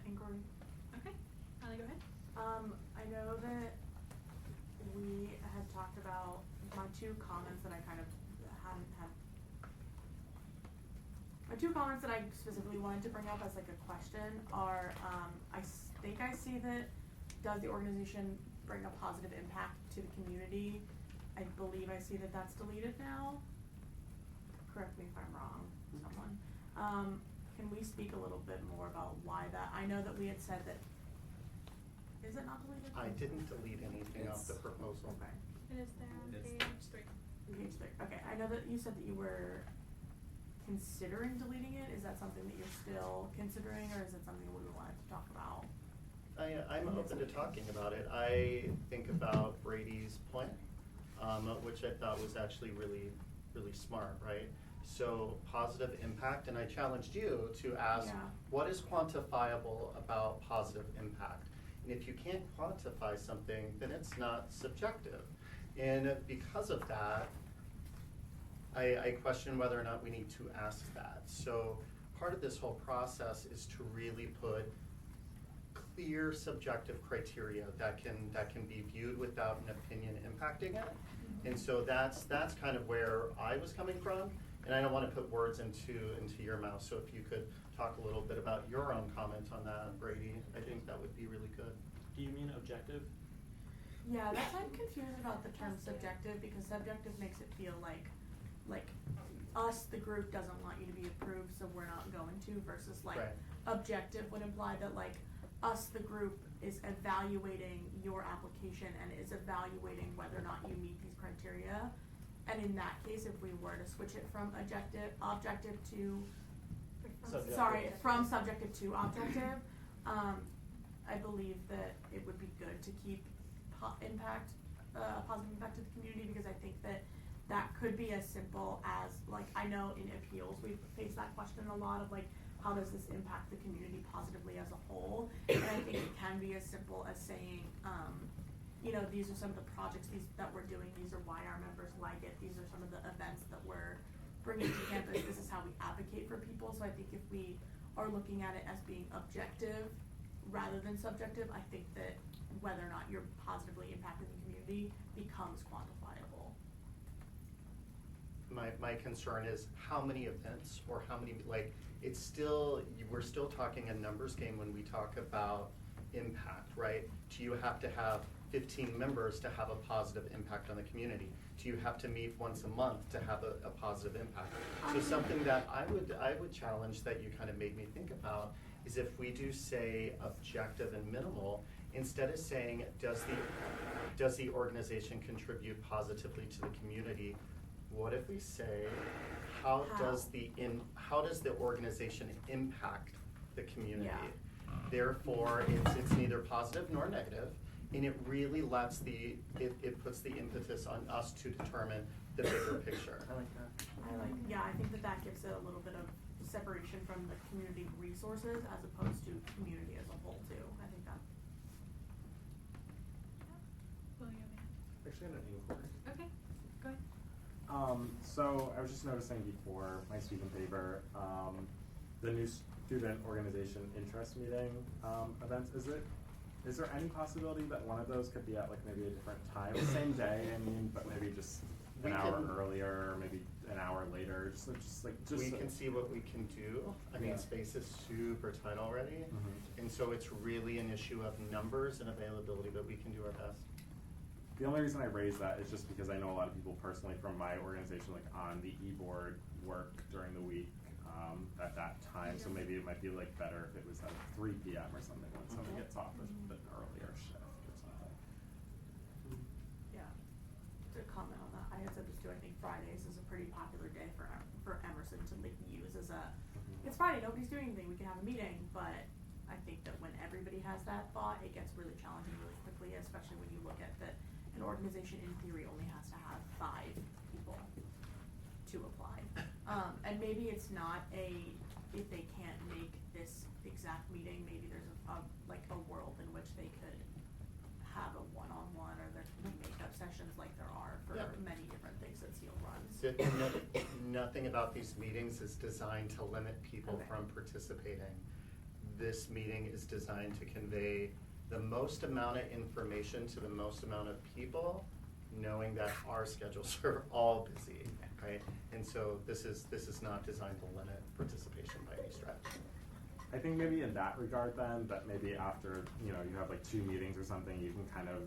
Inquiry. Okay, Allie, go ahead. I know that we had talked about my two comments that I kind of hadn't had. My two comments that I specifically wanted to bring up as like a question are, I think I see that, does the organization bring a positive impact to the community? I believe I see that that's deleted now. Correct me if I'm wrong, someone. Can we speak a little bit more about why that? I know that we had said that, is it not deleted? I didn't delete anything off the proposal. Okay. It is there on It's- page 3. Page 3, okay, I know that you said that you were considering deleting it. Is that something that you're still considering, or is it something we wanted to talk about? I'm open to talking about it. I think about Brady's plan, which I thought was actually really, really smart, right? So positive impact, and I challenged you to ask, what is quantifiable about positive impact? And if you can't quantify something, then it's not subjective. And because of that, I question whether or not we need to ask that. So part of this whole process is to really put clear subjective criteria that can be viewed without an opinion impacting it. And so that's kind of where I was coming from, and I don't want to put words into your mouth. So if you could talk a little bit about your own comment on that, Brady, I think that would be really good. Do you mean objective? Yeah, that's why I'm confused about the term subjective, because subjective makes it feel like us, the group, doesn't want you to be approved, so we're not going to, versus like objective would imply that like us, the group, is evaluating your application and is evaluating whether or not you meet these criteria. And in that case, if we were to switch it from objective to Subjective. from subjective to objective, I believe that it would be good to keep positive impact to the community, because I think that could be as simple as, like, I know in appeals we've faced that question a lot of like, how does this impact the community positively as a whole? And I think it can be as simple as saying, you know, these are some of the projects that we're doing, these are why our members like it, these are some of the events that we're bringing to campus, this is how we advocate for people. So I think if we are looking at it as being objective rather than subjective, I think that whether or not you're positively impacting the community becomes quantifiable. My concern is how many events or how many, like, it's still, we're still talking a numbers game when we talk about impact, right? Do you have to have 15 members to have a positive impact on the community? Do you have to meet once a month to have a positive impact? So something that I would challenge that you kind of made me think about is if we do say objective and minimal, instead of saying, does the organization contribute positively to the community, what if we say, how does the organization impact the community? Yeah. Therefore, it's neither positive nor negative, and it really lets it puts the impetus on us to determine the bigger picture. I like that. I think that gives it a little bit of separation from the community resources as opposed to community as a whole too. I think that. Actually, an inquiry. Okay, go ahead. So I was just noticing before my speak in favor, the new student organization interest meeting events. Is there any possibility that one of those could be at like maybe a different time, same day? I mean, but maybe just an hour earlier, maybe an hour later. We can see what we can do. I mean, space is super tight already, and so it's really an issue of numbers and availability, but we can do our best. The only reason I raise that is just because I know a lot of people personally from my organization, like on the e-board, work during the week at that time. So maybe it might be like better if it was at 3 p.m. or something when someone gets off an earlier shift or something. Yeah. To comment on that, I had said this too. I think Fridays is a pretty popular day for Emerson to like use as a. It's Friday, nobody's doing anything. We can have a meeting, but I think that when everybody has that thought, it gets really challenging really quickly, especially when you look at that. An organization in theory only has to have 5 people to apply. And maybe it's not if they can't make this exact meeting, maybe there's a world in which they could have a one-on-one, or there could be makeup sessions like there are for many different things that Seal runs. Nothing about these meetings is designed to limit people from participating. This meeting is designed to convey the most amount of information to the most amount of people, knowing that our schedules are all busy, right? And so this is not designed to limit participation by any stretch. I think maybe in that regard then, that maybe after, you have like 2 meetings or something, you can kind of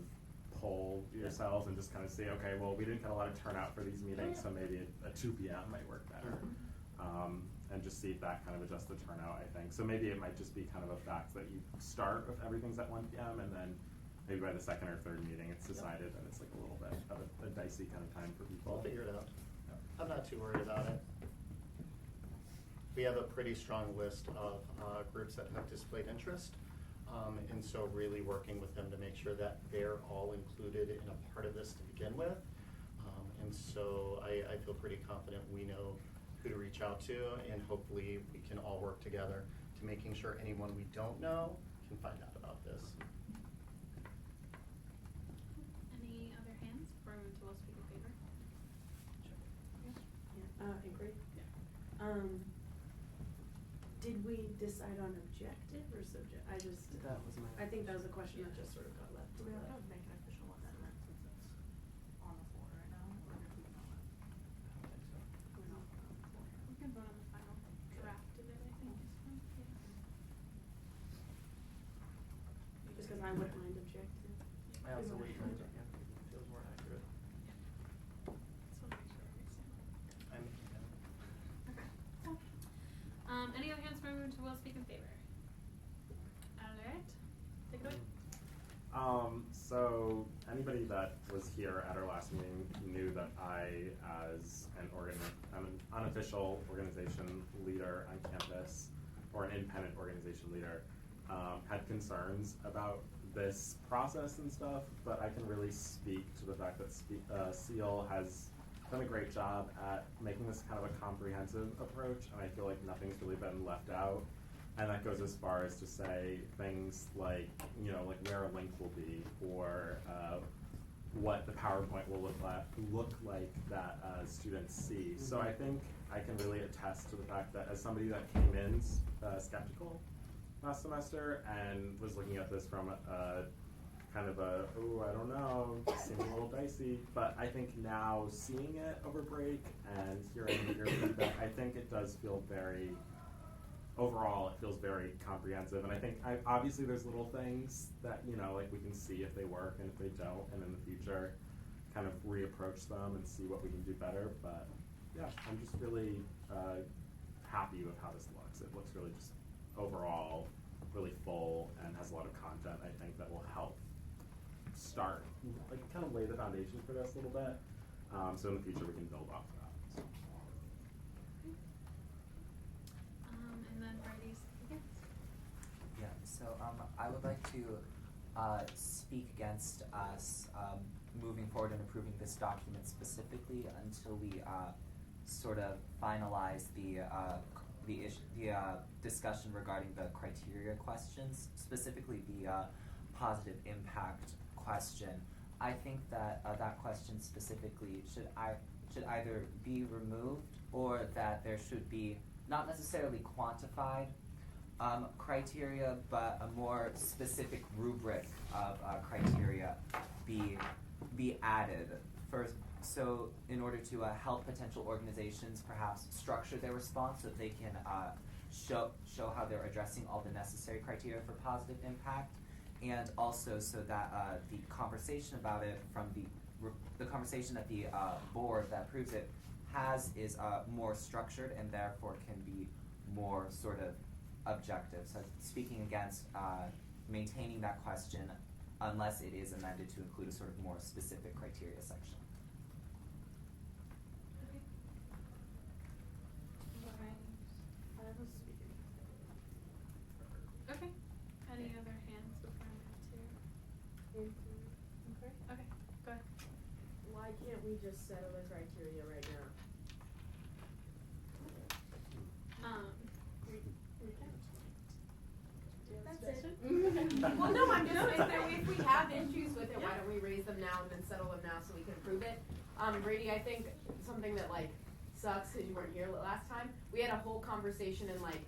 poll yourselves and just kind of say, okay, well, we didn't get a lot of turnout for these meetings, so maybe a 2 p.m. might work better. And just see if that kind of adjusts the turnout, I think. So maybe it might just be kind of a fact that you start with everything's at 1 p.m. and then maybe by the 2nd or 3rd meeting it's decided and it's like a little bit of a dicey kind of time for people. We'll figure it out. I'm not too worried about it. We have a pretty strong list of groups that have displayed interest, and so really working with them to make sure that they're all included in a part of this to begin with. And so I feel pretty confident we know who to reach out to, and hopefully we can all work together to making sure anyone we don't know can find out about this. Any other hands before we move to Will Speak in Favor? Inquiry? Yeah. Did we decide on objective or subject? I think that was a question that just sort of got left. Do we have to make an official one then, since it's on the floor right now? Or do we know it? We can vote on the final draft of it, I think. Just because I wouldn't mind objective. I also wouldn't mind it. It feels more accurate. Any other hands for moving to Will Speak in Favor? Alright, take it away. So anybody that was here at our last meeting knew that I, as I'm an unofficial organization leader on campus, or an independent organization leader, had concerns about this process and stuff, but I can really speak to the fact that SEAL has done a great job at making this kind of a comprehensive approach, and I feel like nothing's really been left out. And that goes as far as to say things like, like where a link will be, or what the PowerPoint will look like that students see. So I think I can really attest to the fact that as somebody that came in skeptical last semester and was looking at this from kind of I don't know, seems a little dicey, but I think now seeing it over break and hearing your feedback, I think it does feel overall it feels very comprehensive. And I think obviously there's little things that, like we can see if they work and if they don't, and in the future kind of reapproach them and see what we can do better. But yeah, I'm just really happy with how this looks. It looks really just overall really full and has a lot of content, I think, that will help start, like, kind of lay the foundation for this a little bit. So in the future we can build off of that. So. And then Brady's against. Yeah, so I would like to speak against us moving forward and approving this document specifically until we sort of finalize the discussion regarding the criteria questions, specifically the positive impact question. I think that that question specifically should either be removed or that there should be not necessarily quantified criteria, but a more specific rubric of criteria be added first. So in order to help potential organizations perhaps structure their response so that they can show how they're addressing all the necessary criteria for positive impact, and also so that the conversation about it from the conversation that the board that approves it is more structured and therefore can be more sort of objective. So speaking against maintaining that question unless it is amended to include a sort of more specific criteria section. Okay. Any other hands before I move to? Okay. Okay. Go ahead. Why can't we just settle the criteria right now? That's it. Well, no, I'm just saying that if we have issues with it, why don't we raise them now and then settle them now so we can approve it? Brady, I think something that like sucks because you weren't here last time, we had a whole conversation and like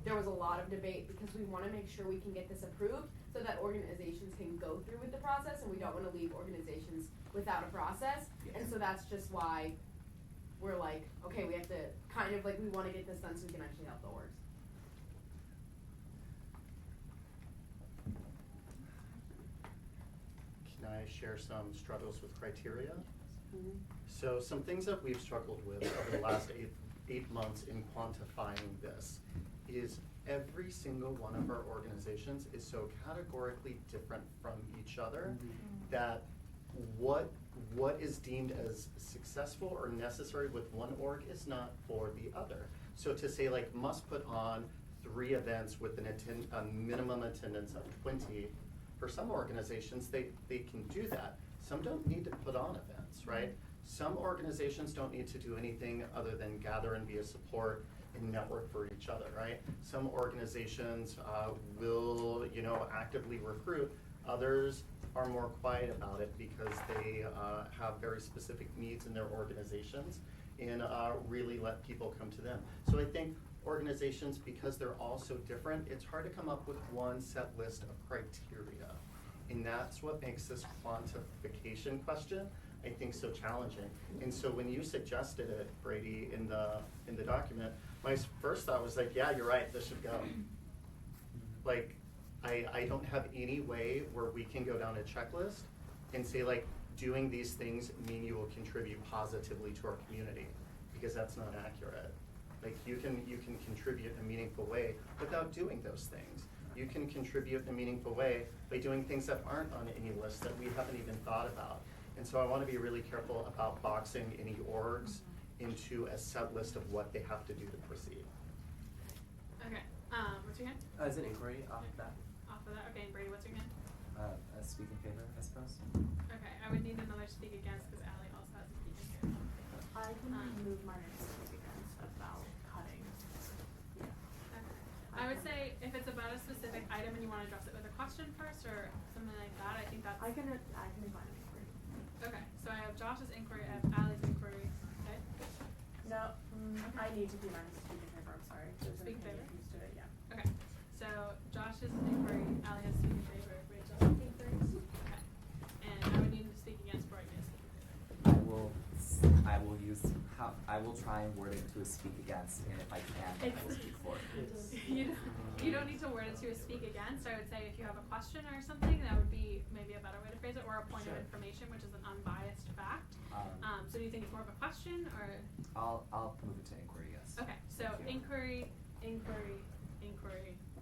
there was a lot of debate because we want to make sure we can get this approved so that organizations can go through with the process, and we don't want to leave organizations without a process. Yes. And so that's just why we're like, okay, we have to kind of like, we want to get this done so we can actually help the orgs. Can I share some struggles with criteria? Mm-hmm. So some things that we've struggled with over the last eight months in quantifying this is every single one of our organizations is so categorically different from each other that what is deemed as successful or necessary with one org is not for the other. So to say like must put on 3 events with a minimum attendance of 20, for some organizations they can do that. Some don't need to put on events, right? Some organizations don't need to do anything other than gather and be a support and network for each other, right? Some organizations will, actively recruit. Others are more quiet about it because they have very specific needs in their organizations and really let people come to them. So I think organizations, because they're all so different, it's hard to come up with one set list of criteria. And that's what makes this quantification question, I think, so challenging. And so when you suggested it, Brady, in the document, my first thought was like, yeah, you're right, this should go. Like, I don't have any way where we can go down a checklist and say like, doing these things mean you will contribute positively to our community, because that's not accurate. Like you can contribute in a meaningful way without doing those things. You can contribute in a meaningful way by doing things that aren't on any list that we haven't even thought about. And so I want to be really careful about boxing any orgs into a set list of what they have to do to proceed. Okay. What's your hand? Is it inquiry off of that? Off of that. Okay. And Brady, what's your hand? Speak in favor, I suppose. Okay. I would need another speak against because Allie also has a speak in favor. I can remove my name to speak against about cutting. Yeah. Okay. I would say if it's about a specific item and you want to address it with a question first or something like that, I think that's. I can define an inquiry. Okay. So I have Josh's inquiry. I have Allie's inquiry. Okay. No, I need to do mine to speak in favor. I'm sorry. There's Speak in an favor? piece to it. Yeah. Okay. So Josh's inquiry. Allie has speak in favor. Rachel has speak in favor. Okay. And I would need to speak against Brody to speak in favor. I will try and word it to a speak against, and if I can, I will speak for it. You don't need to word it to a speak against. I would say if you have a question or something, that would be maybe a better way to phrase it, or a point of information, which is an unbiased fact. So do you think it's more of a question, or? I'll move it to inquiry, yes. Okay, so inquiry,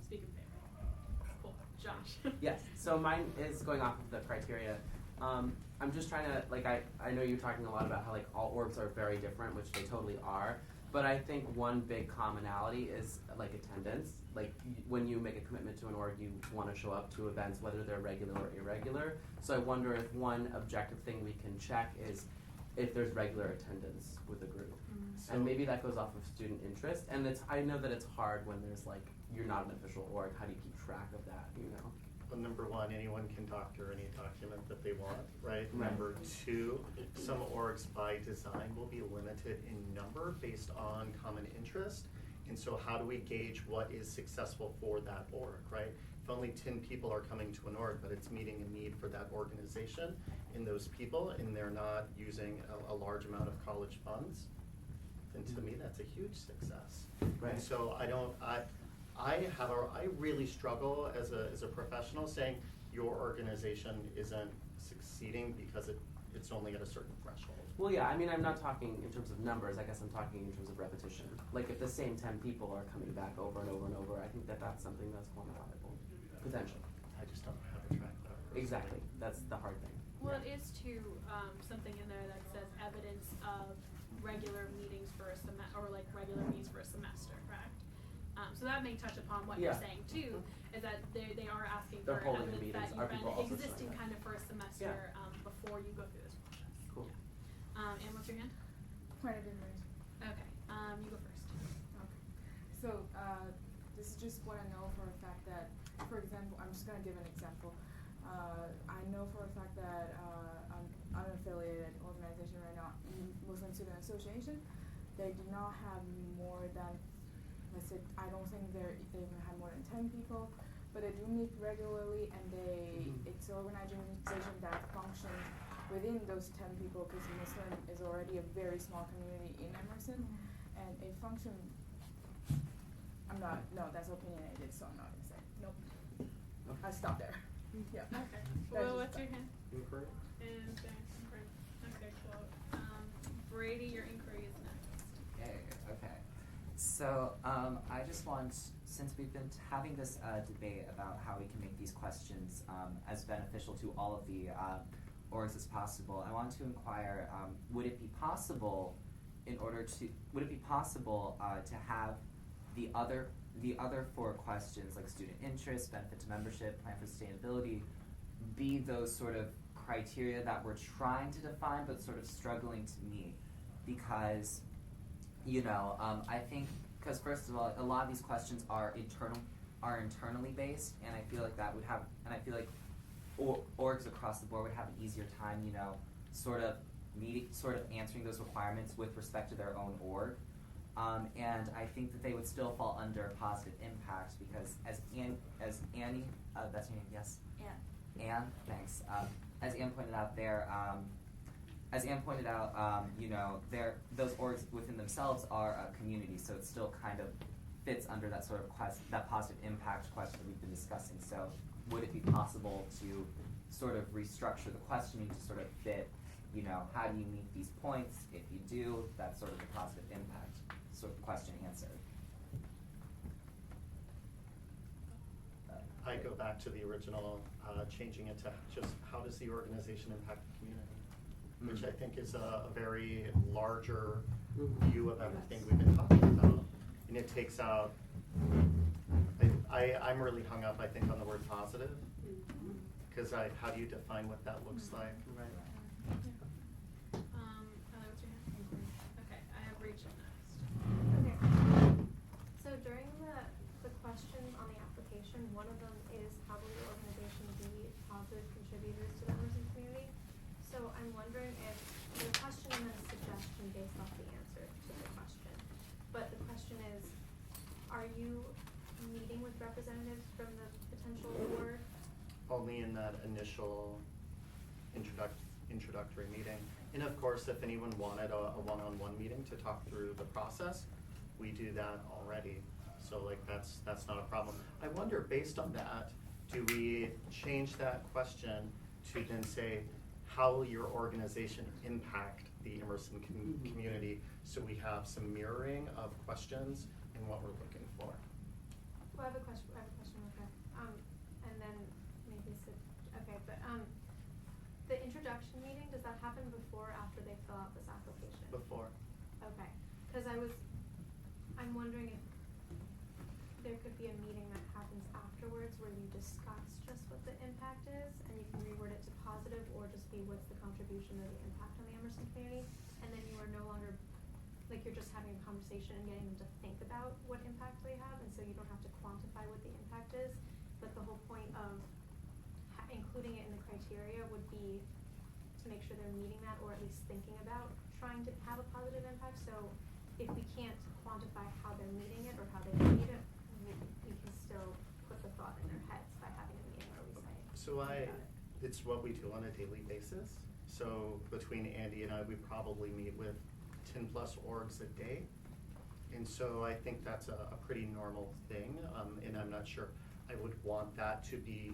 speak in favor. Josh. Yes, so mine is going off of the criteria. I'm just trying to, like, I know you're talking a lot about how, like, all orgs are very different, which they totally are, but I think one big commonality is, like, attendance. Like, when you make a commitment to an org, you want to show up to events, whether they're regular or irregular. So I wonder if one objective thing we can check is if there's regular attendance with a group. So- And maybe that goes off of student interest, and I know that it's hard when there's, like, you're not an official org, how do you keep track of that, you know? Well, number one, anyone can doctor any document that they want, right? Right. Number two, some orgs by design will be limited in number based on common interest. And so how do we gauge what is successful for that org, right? If only 10 people are coming to an org, but it's meeting a need for that organization and those people, and they're not using a large amount of college funds, then to me, that's a huge success. Right. And so I really struggle as a professional saying your organization isn't succeeding because it's only at a certain threshold. Well, yeah, I mean, I'm not talking in terms of numbers, I guess I'm talking in terms of repetition. Like, if the same 10 people are coming back over and over and over, I think that that's something that's quantifiable, potentially. I just don't know how to track that. Exactly, that's the hard thing. Well, it is too, something in there that says evidence of regular meetings for a or like regular meetings for a semester, correct? So that may touch upon what you're Yeah. saying too, is that they are asking They're for holding the evidence that meetings. Are you've people been also showing existing that? kind of for a semester, before you go through this process. Cool. And what's your hand? Point of interest. Okay, you go first. Okay. So, this is just what I know for a fact that, for example, I'm just gonna give an example. I know for a fact that an unaffiliated organization right now, Muslim Student Association, they do not have more than, let's say, I don't think they even have more than 10 people, but they do meet regularly, and it's an organization that functions within those 10 people, because Muslim is already a very small community in Emerson, and it functions. That's opinionated, so I'm not gonna say it. Nope. I stop there. Yeah. Okay. That's Well, just what's that. your hand? Inquiry? And inquiry. Okay, cool. Brady, your inquiry is next. Okay. So I just want, since we've been having this debate about how we can make these questions as beneficial to all of the orgs as possible, I want to inquire: would it be possible, to have the other 4 questions, like student interest, benefit to membership, plan for sustainability, be those sort of criteria that we're trying to define but sort of struggling to meet? Because, I think, because first of all, a lot of these questions are internally based, and I feel like that would have, and I feel like orgs across the board would have an easier time, sort of answering those requirements with respect to their own org. And I think that they would still fall under positive impacts, because as Annie, that's your name, yes? Anne, thanks. As Anne pointed out there, those orgs within themselves are a community, so it still kind of fits under that sort of that positive impact question that we've been discussing. So would it be possible to sort of restructure the questioning to sort of fit, how do you meet these points? If you do, that's sort of the positive impact sort of question answer. I go back to the original, changing it to just how does the organization impact the community, which I think is a very larger view of everything we've been talking about. And it takes out, I'm really hung up, I think, on the word positive, because how do you define what that looks like? Right. What's your hand? Okay, I have Rachel next. Okay. So during the questions on the application, one of them is how will your organization be positive contributors to the Emerson community? So I'm wondering if the question and then a suggestion based off the answer to the question. But the question is, are you meeting with representatives from the potential board? Only in that initial introductory meeting. And of course, if anyone wanted a one-on-one meeting to talk through the process, we do that already. So that's not a problem. I wonder, based on that, do we change that question to then say, how will your organization impact the Emerson community, so we have some mirroring of questions and what we're looking for? Well, I have a question, okay. And then introduction meeting, does that happen before or after they fill out this application? Before. Okay, cause I'm wondering if there could be a meeting that happens afterwards where you discuss just what the impact is, and you can reword it to positive, or just be what's the contribution or the impact on the Emerson community, and then you are no longer, like, you're just having a conversation and getting them to think about what impact they have, and so you don't have to quantify what the impact is, but the whole point of including it in the criteria would be to make sure they're meeting that, or at least thinking about trying to have a positive impact. So if we can't quantify how they're meeting it or how they meet it, we can still put the thought in their heads by having a meeting where we say. So it's what we do on a daily basis. So between Andy and I, we probably meet with 10 plus orgs a day. And so I think that's a pretty normal thing. And I'm not sure I would want that to be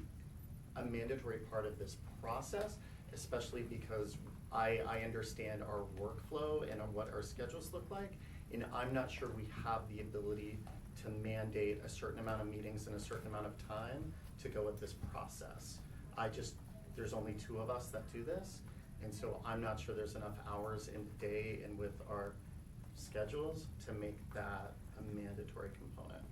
a mandatory part of this process, especially because I understand our workflow and what our schedules look like. And I'm not sure we have the ability to mandate a certain amount of meetings in a certain amount of time to go with this process. There's only 2 of us that do this. And so I'm not sure there's enough hours in the day and with our schedules to make that a mandatory component.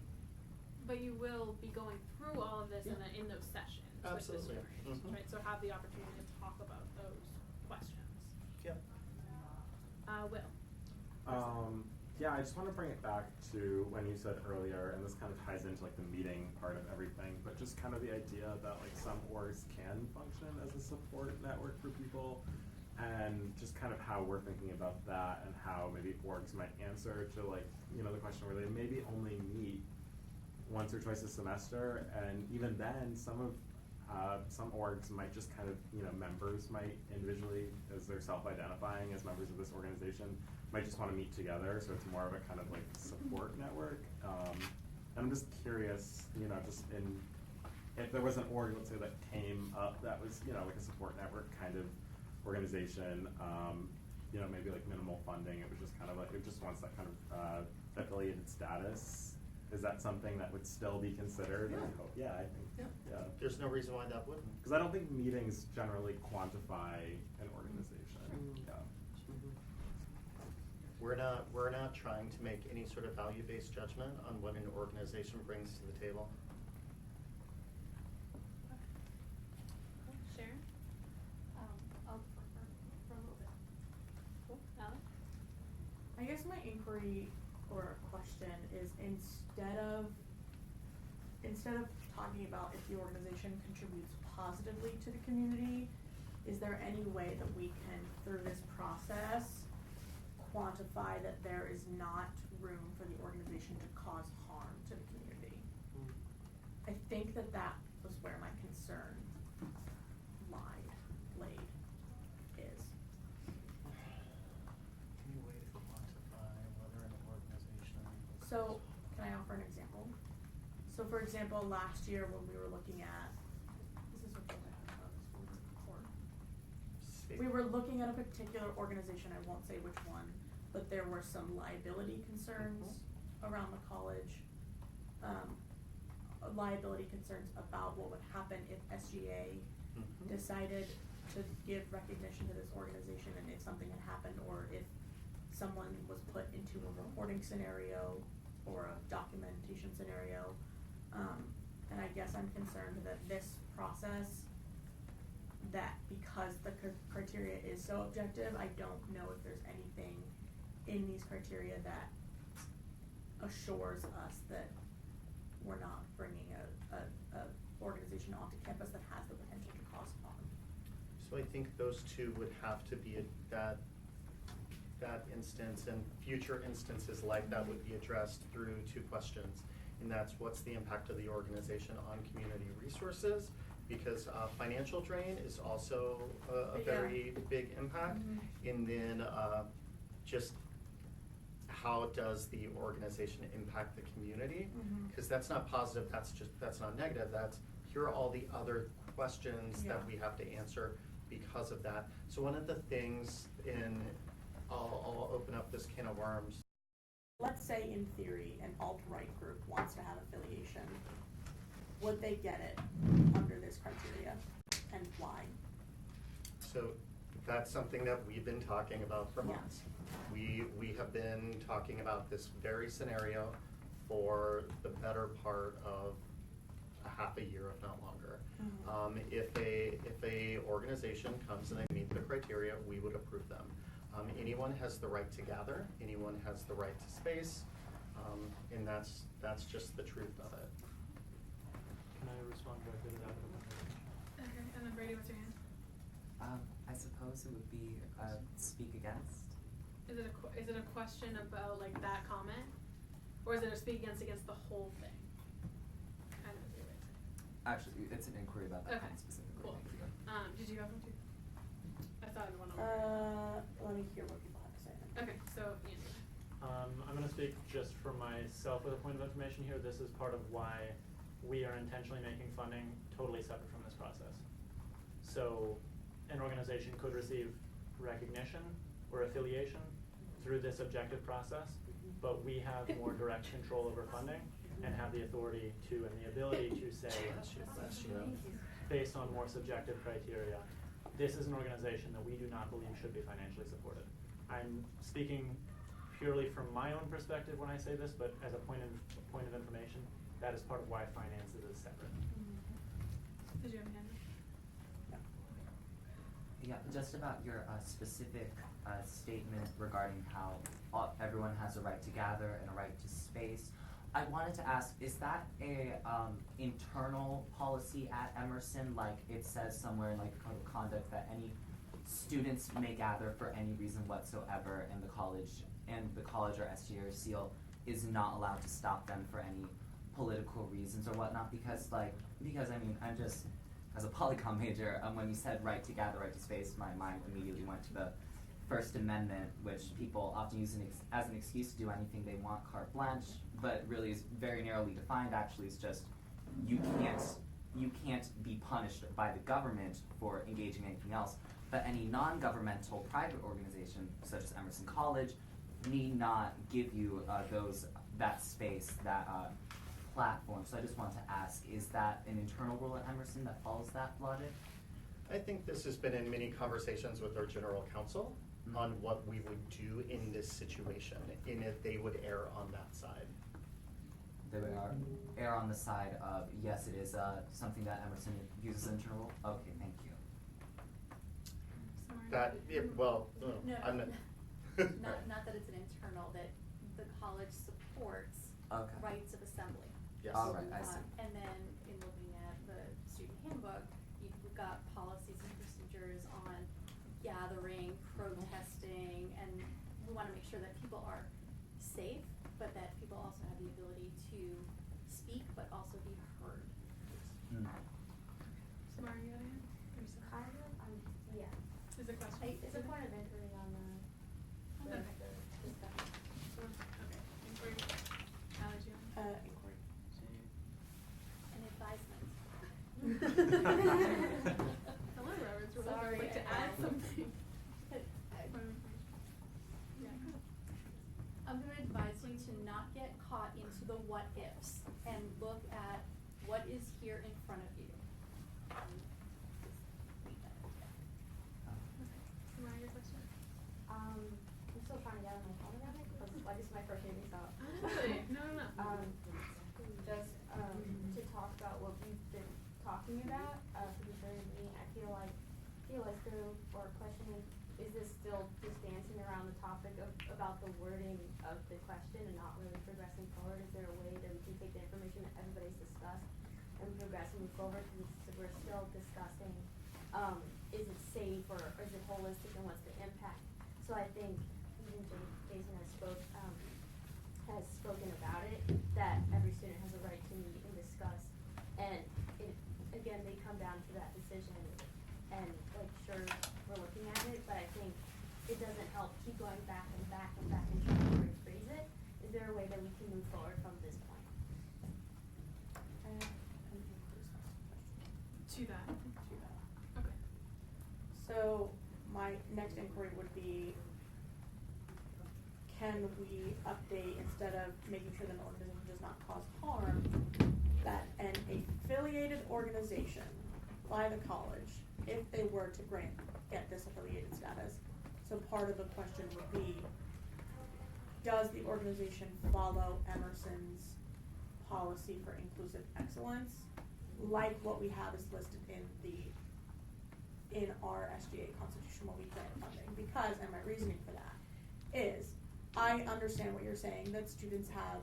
But you will be going through all of this Yeah. in those sessions Absolutely. with the students, right? So have the opportunity to talk about those questions. Yep. Will. Yeah, I just want to bring it back to when you said earlier, and this kind of ties into like the meeting part of everything, but just kind of the idea that like some orgs can function as a support network for people, and just kind of how we're thinking about that and how maybe orgs might answer to like, you know, the question where they maybe only meet once or twice a semester, and even then some orgs might just kind of, you know, members might individually, as they're self-identifying as members of this organization, might just want to meet together, so it's more of a kind of like support network. And I'm just curious, you know, just if there was an org, let's say, that came up that was, you know, like a support network kind of organization, you know, maybe like minimal funding, it was just kind of like, it just wants that kind of affiliated status. Is that something that would still be considered? Yeah. I think. Yeah. There's no reason why that wouldn't. Because I don't think meetings generally quantify an organization. Yeah. We're not trying to make any sort of value-based judgment on what an organization brings to the table. Sharon? I'll defer for a little bit. Cool. Alex? I guess my inquiry or question is instead of talking about if the organization contributes positively to the community, is there any way that we can, through this process, quantify that there is not room for the organization to cause harm to the community? I think that was where my concern laid is. Any way to quantify whether an organization... So, can I offer an example? So for example, last year when we were looking at, this is what I have about this report. We were looking at a particular organization, I won't say which one, but there were some liability concerns around the college. Liability concerns about what would happen if SGA decided to give recognition to this organization, and if something had happened, or if someone was put into a reporting scenario or a documentation scenario. And I guess I'm concerned that this process, that because the criteria is so objective, I don't know if there's anything in these criteria that assures us that we're not bringing a organization onto campus that has the potential to cause harm. So I think those two would have to be that instance, and future instances like that would be addressed through 2 questions. And that's, what's the impact of the organization on community resources? Because financial drain is also a very big impact. And then just how does the organization impact the community? Because that's not positive, that's not negative, here are all the other questions that we have to answer because of that. So one of the things I'll open up this can of worms. Let's say in theory an alt-right group wants to have affiliation. Would they get it under this criteria, and why? So That's something that we've been talking about for months. We have been talking about this very scenario for the better part of a half a year, if not longer. If a organization comes and they meet the criteria, we would approve them. Anyone has the right to gather, anyone has the right to space, and that's just the truth of it. Can I respond directly to that? Okay, and then Brady, what's your hand? I suppose it would be speak against. Is it a question about like that comment, or is it a speak against the whole thing? Kind of a weird way to say it. Actually, it's an inquiry about that Okay, comment specifically. cool. Thank you. Did you have one too? I thought I went over. Let me hear what people have to say. Okay, so Andy. I'm going to speak just for myself with a point of information here. This is part of why we are intentionally making funding totally separate from this process. So an organization could receive recognition or affiliation through this objective process, but we have more direct control over funding and have the authority to and the ability to say, based on more subjective criteria, this is an organization that we do not believe should be financially supported. I'm speaking purely from my own perspective when I say this, but as a point of information, that is part of why finances is separate. Did you have a hand? Yeah, just about your specific statement regarding how everyone has a right to gather and a right to space. I wanted to ask, is that a internal policy at Emerson? Like it says somewhere in like the code of conduct that any students may gather for any reason whatsoever, and the college or SGA or SEAL is not allowed to stop them for any political reasons or whatnot. Because I mean, I'm just, as a polycom major, when you said right to gather, right to space, my mind immediately went to the First Amendment, which people often use as an excuse to do anything they want, carte blanche, but really is very narrowly defined. Actually, it's just you can't be punished by the government for engaging in anything else, but any non-governmental private organization, such as Emerson College, need not give you that space, that platform. So I just want to ask, is that an internal rule at Emerson that follows that logic? I think this has been in many conversations with our general counsel on what we would do in this situation, and if they would err on that side. They would err on the side of, yes, it is something that Emerson views as an internal rule? Okay, thank you. I'm not. Not that it's an internal, that the college supports rights of assembly. Yes. All right, I see. And then in looking at the student handbook, we've got policies and procedures on gathering, protesting, and we want to make sure that people are safe, but that people also have the ability to speak, but also be heard. Samara, you got a hand? Yeah. Is it a question? It's a point of inquiry on the discussion. Okay. Inquiry. Alex, you have a hand? An advisement. Hello, Roberts. We're Sorry, like to add something. I'm going to advise you to not get caught into the what ifs and look at what is here in front of you. Samara, your question? I'm still trying to get on my phone again because this is my first meeting, so. No. Just to talk about what we've been talking about for the very meeting, I feel like or questioning, is this still just dancing around the topic about the wording of the question and not really progressing forward? Is there a way that we can take the information that everybody's discussed and progress and move forward? Because we're still discussing, is it safe or is it holistic and what's the impact? So I think even Jason has spoken about it, that every student has a right to meet and discuss, and again, they come down to that decision, and like, sure, we're looking at it, but I think it doesn't help keep going back and back and back and trying to rephrase it. Is there a way that we can move forward from this point? To that. Okay. So my next inquiry would be, can we update, instead of making sure that an organization does not cause harm, that an affiliated organization by the college, if they were to grant get disaffiliated status. So part of the question would be, does the organization follow Emerson's policy for inclusive excellence, like what we have is listed in our SGA constitution when we grant funding? Because, and my reasoning for that is, I understand what you're saying, that students have,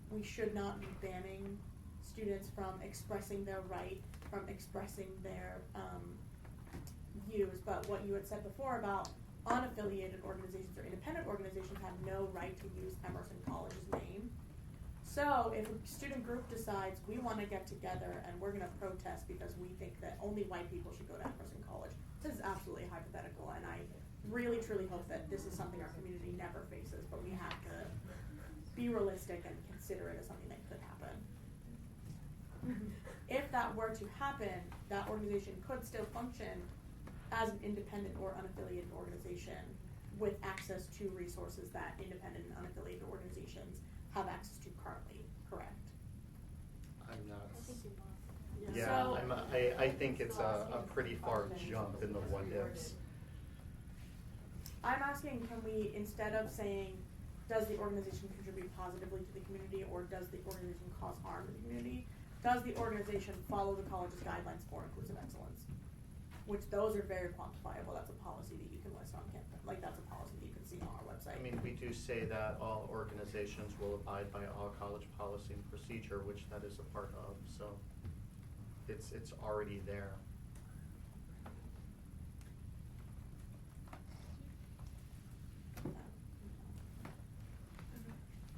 we should not be banning students from expressing their right, from expressing their views, but what you had said before about unaffiliated organizations or independent organizations have no right to use Emerson College's name. So if a student group decides we want to get together and we're going to protest because we think that only white people should go to Emerson College, this is absolutely hypothetical, and I really truly hope that this is something our community never faces, but we have to be realistic and consider it as something that could happen. If that were to happen, that organization could still function as an independent or unaffiliated organization with access to resources that independent and unaffiliated organizations have access to currently, correct? I'm not. Yeah. Yeah, So- I think it's a pretty far jump in the what ifs. I'm asking, can we, instead of saying, does the organization contribute positively to the community, or does the organization cause harm to the community, does the organization follow the college's guidelines for inclusive excellence? Which those are very quantifiable. That's a policy that you can list on campus. Like, that's a policy that you can see on our website. I mean, we do say that all organizations will abide by all college policy and procedure, which that is a part of, so it's already there.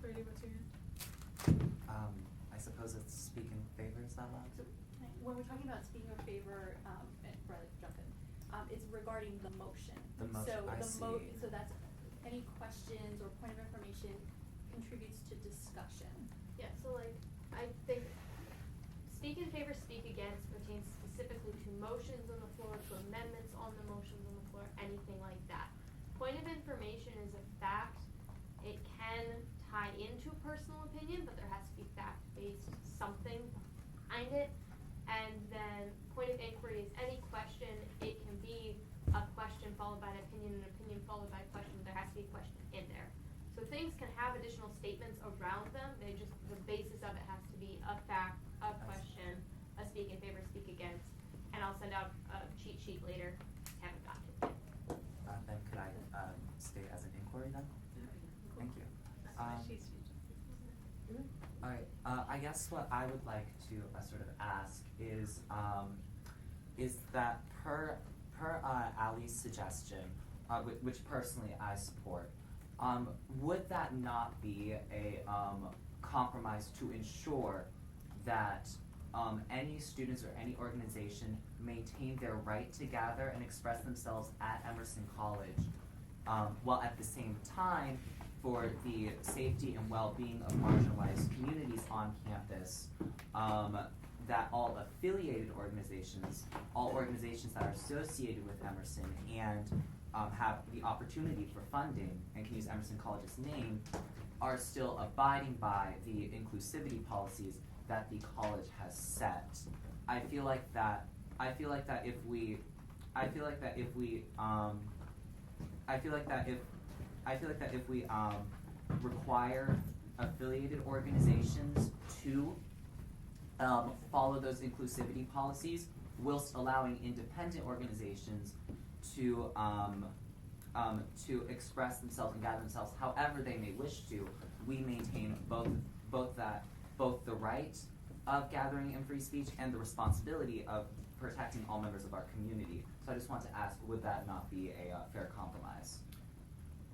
Brady, what's your hand? I suppose it's speak in favor, is that allowed? So, when we're talking about speaking in favor, and Brett, jump in, it's regarding the motion. The motion, So I the see. so that's any questions or point of information contributes to discussion. Yeah, so like, I think speak in favor, speak against pertains specifically to motions on the floor, to amendments on the motions on the floor, anything like that. Point of information is a fact. It can tie into personal opinion, but there has to be fact-based something behind it. And then point of inquiry is any question. It can be a question followed by an opinion followed by a question. There has to be a question in there. So things can have additional statements around them. They just, the basis of it has to be a fact, a question, a speak in favor, speak against. And I'll send out a cheat sheet later. Haven't gotten it yet. Then could I state as an inquiry then? Thank you. Alright, I guess what I would like to sort of ask is that per Ali's suggestion, which personally I support, would that not be a compromise to ensure that any students or any organization maintain their right to gather and express themselves at Emerson College, while at the same time, for the safety and well-being of marginalized communities on campus, that all affiliated organizations, all organizations that are associated with Emerson and have the opportunity for funding and can use Emerson College's name, are still abiding by the inclusivity policies that the college has set. I feel like that if we require affiliated organizations to follow those inclusivity policies, whilst allowing independent organizations to express themselves and gather themselves however they may wish to, we maintain both the right of gathering and free speech and the responsibility of protecting all members of our community. So I just want to ask, would that not be a fair compromise?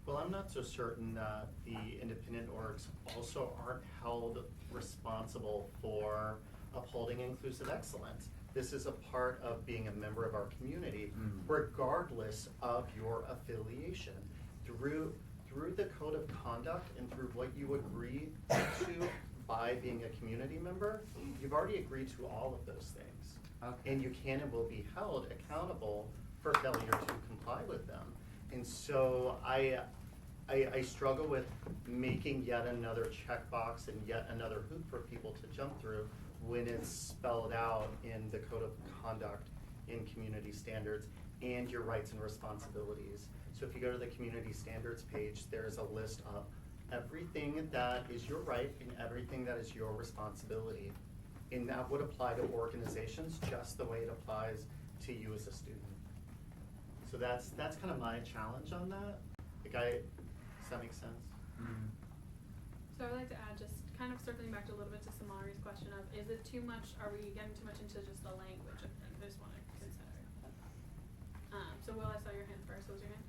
Well, I'm not so certain that the independent orgs also aren't held responsible for upholding inclusive excellence. This is a part of being a member of our community, regardless of your affiliation. Through the code of conduct and through what you agree to by being a community member, you've already agreed to all of those things. Okay. And you can and will be held accountable for failure to comply with them. And so I struggle with making yet another checkbox and yet another hoop for people to jump through when it's spelled out in the code of conduct, in community standards, and your rights and responsibilities. So if you go to the community standards page, there's a list of everything that is your right and everything that is your responsibility. And that would apply to organizations just the way it applies to you as a student. So that's kind of my challenge on that. Does that make sense? Mm-hmm. So I would like to add, just kind of circling back to a little bit to Samari's question of, is it too much, are we getting too much into just the language of things? I just want to consider. So Will, I saw your hand first. What was your hand?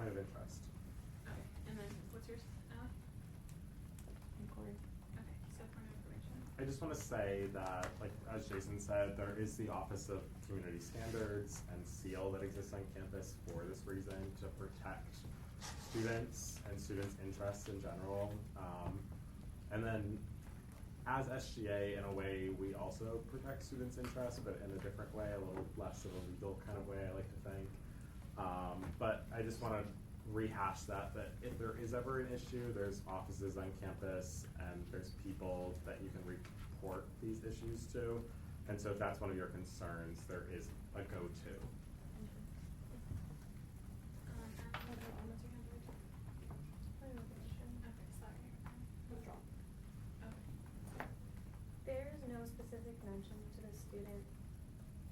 Point of interest. Okay, and then what's yours, Allie? Inquiry. Okay, so point of information. I just want to say that, like as Jason said, there is the Office of Community Standards and SEAL that exists on campus for this reason, to protect students and students' interests in general. And then as SGA, in a way, we also protect students' interests, but in a different way, a little less of a legal kind of way, I like to think. But I just want to rehash that if there is ever an issue, there's offices on campus and there's people that you can report these issues to. And so if that's one of your concerns, there is a go-to. There's no specific mention to the student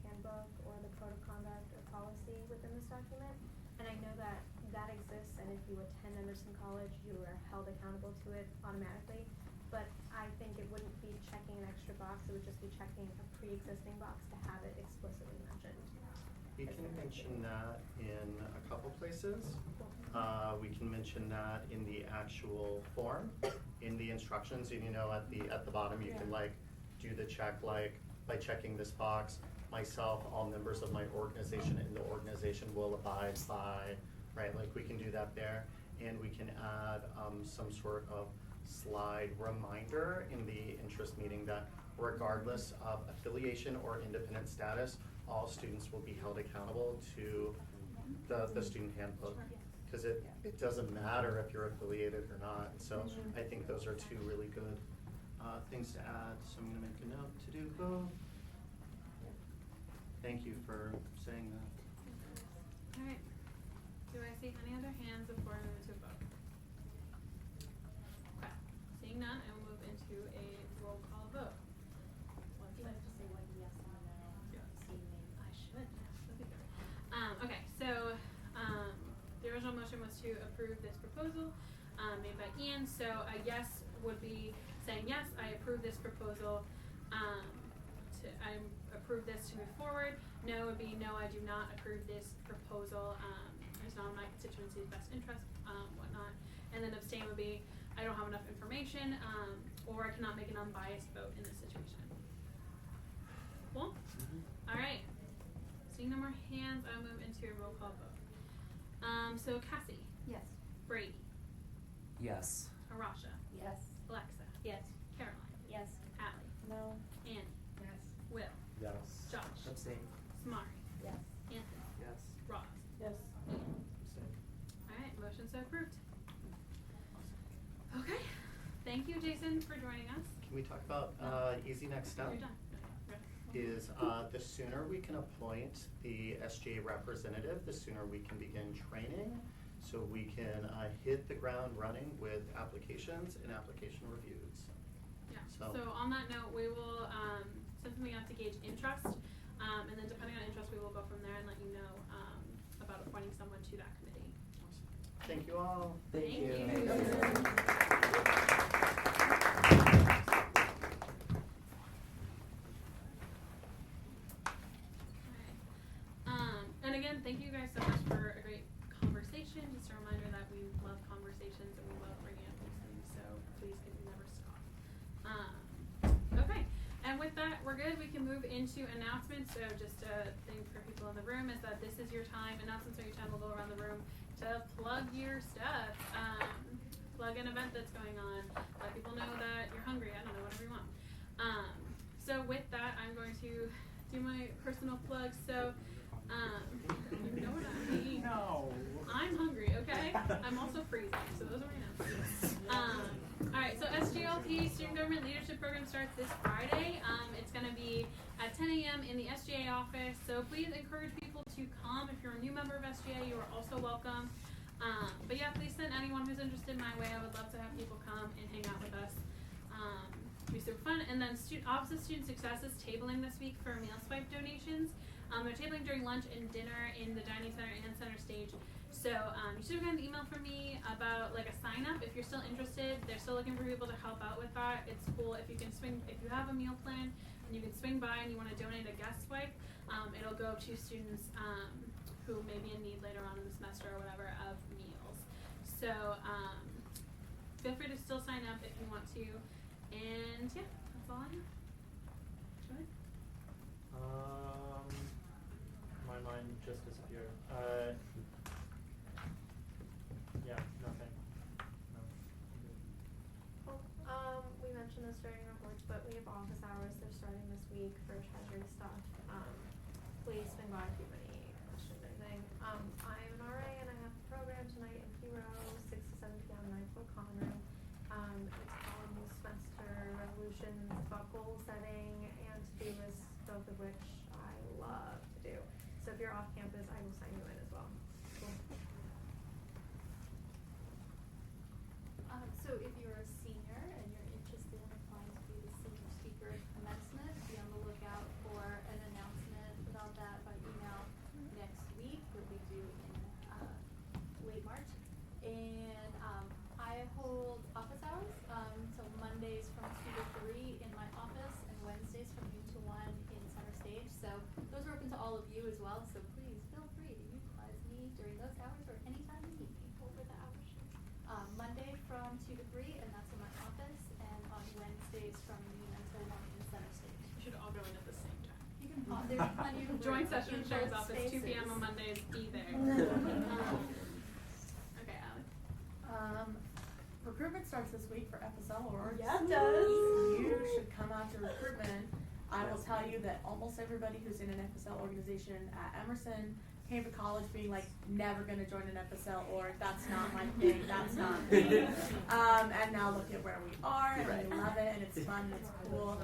handbook or the code of conduct or policy within this document. And I know that that exists, and if you attend Emerson College, you are held accountable to it automatically. But I think it wouldn't be checking an extra box, it would just be checking a pre-existing box to have it explicitly mentioned. We can mention that in a couple places. We can mention that in the actual form, in the instructions, and at the bottom you can do the check by checking this box. Myself, all members of my organization and the organization will abide by, right? We can do that there, and we can add some sort of slide reminder in the interest meeting that regardless of affiliation or independent status, all students will be held accountable to the student handbook, because it doesn't matter if you're affiliated or not. So I think those are two really good things to add. So I'm going to make a note to do both. Thank you for saying that. All right. Do I see any other hands before I move to a vote? Okay. Seeing none, I will move into a roll call vote. Do you want to say one yes and a no? Yes. I should. That'd be good. Okay, so the original motion was to approve this proposal made by Ian. So a yes would be saying yes, I approve this proposal. I approve this to move forward. No would be no, I do not approve this proposal. It's not in my constituency's best interest, whatnot. And then abstain would be I don't have enough information, or I cannot make an unbiased vote in this situation. Cool? All right. Seeing no more hands, I'll move into a roll call vote. So Cassie. Yes. Brady. Yes. Arasha. Yes. Alexa. Yes. Caroline. Yes. Allie. No. Annie. Yes. Will. Yes. Josh. Abstain. Samari. Yes. Anthony. Yes. Roz. Yes. Ian. Abstain. Alright, motion so approved. Okay. Thank you, Jason, for joining us. Can we talk about easy next step? You're done. Is the sooner we can appoint the SGA representative, the sooner we can begin training, so we can hit the ground running with applications and application reviews. Yeah. So- So on that note, we will send something out to gauge interest, and then depending on interest, we will go from there and let you know about appointing someone to that committee. Thank you all. Thank you. And again, thank you guys so much for a great conversation. Just a reminder that we love conversations and we love bringing up these things, so please can never stop. Okay, and with that, we're good. We can move into announcements. So just a thing for people in the room is that this is your time. Announcements are your time. We'll go around the room to plug your stuff. Plug an event that's going on. Let people know that you're hungry. I don't know, whatever you want. So with that, I'm going to do my personal plug. So, you know what I mean? No. I'm hungry, okay? I'm also freezing, so those are my announcements. Alright, so SGLP, Student Government Leadership Program, starts this Friday. It's going to be at 10 a.m. in the SGA office, so please encourage people able to come. If you're a new member of SGA, you are also welcome. But yeah, please send anyone who's interested my way. I would love to have people come and hang out with us. It'd be super fun. And then Office of Student Success is tabling this week for meal swipe donations. They're tabling during lunch and dinner in the dining center and center stage. So you should have gotten an email from me about like a sign up if you're still interested. They're still looking for people to help out with that. It's cool if you can swing, if you have a meal plan and you can swing by and you want to donate a guest swipe, it'll go to students who may be in need later on in the semester or whatever of meals. So feel free to still sign up if you want to. And yeah, that's all I have. Go ahead. My mind just disappeared. Yeah, nothing. No. Well, we mentioned this during our boards, but we have office hours. They're starting this week for treasury stuff. Please swing by if you have any questions or anything. I am an RA and I have a program tonight in Hero, 6 to 7 p.m. 9th floor common room. It's called New Semester Revolutions about goal setting and to-do lists, both of which I love to do. So if you're off campus, I will sign you in as well. Cool. So if you're a senior and you're interested in applying to be the senior speaker commencement, be on the lookout for an announcement about that by email next week. It'll be due in late March. And I hold office hours, so Mondays from 2 to 3 in my office and Wednesdays from noon to 1 in center stage. So those are open to all of you as well. So please feel free to utilize me during those hours or anytime you need me. Over the hours. Monday from 2 to 3, and that's in my office, and on Wednesdays from noon until 1 in center stage. We should all go in at the same time. You can there's plenty of Joint room session in shares both office, 2 p.m. on spaces. Mondays, be there. Okay, Allie. Recruitment starts this week for FSL orgs. Yeah, it does. You should come out to recruitment. I will tell you that almost everybody who's in an FSL organization at Emerson came to college being like, never gonna join an FSL org, that's not my thing, that's not me. And now look at where we are, and we love it, and it's fun, and it's cool.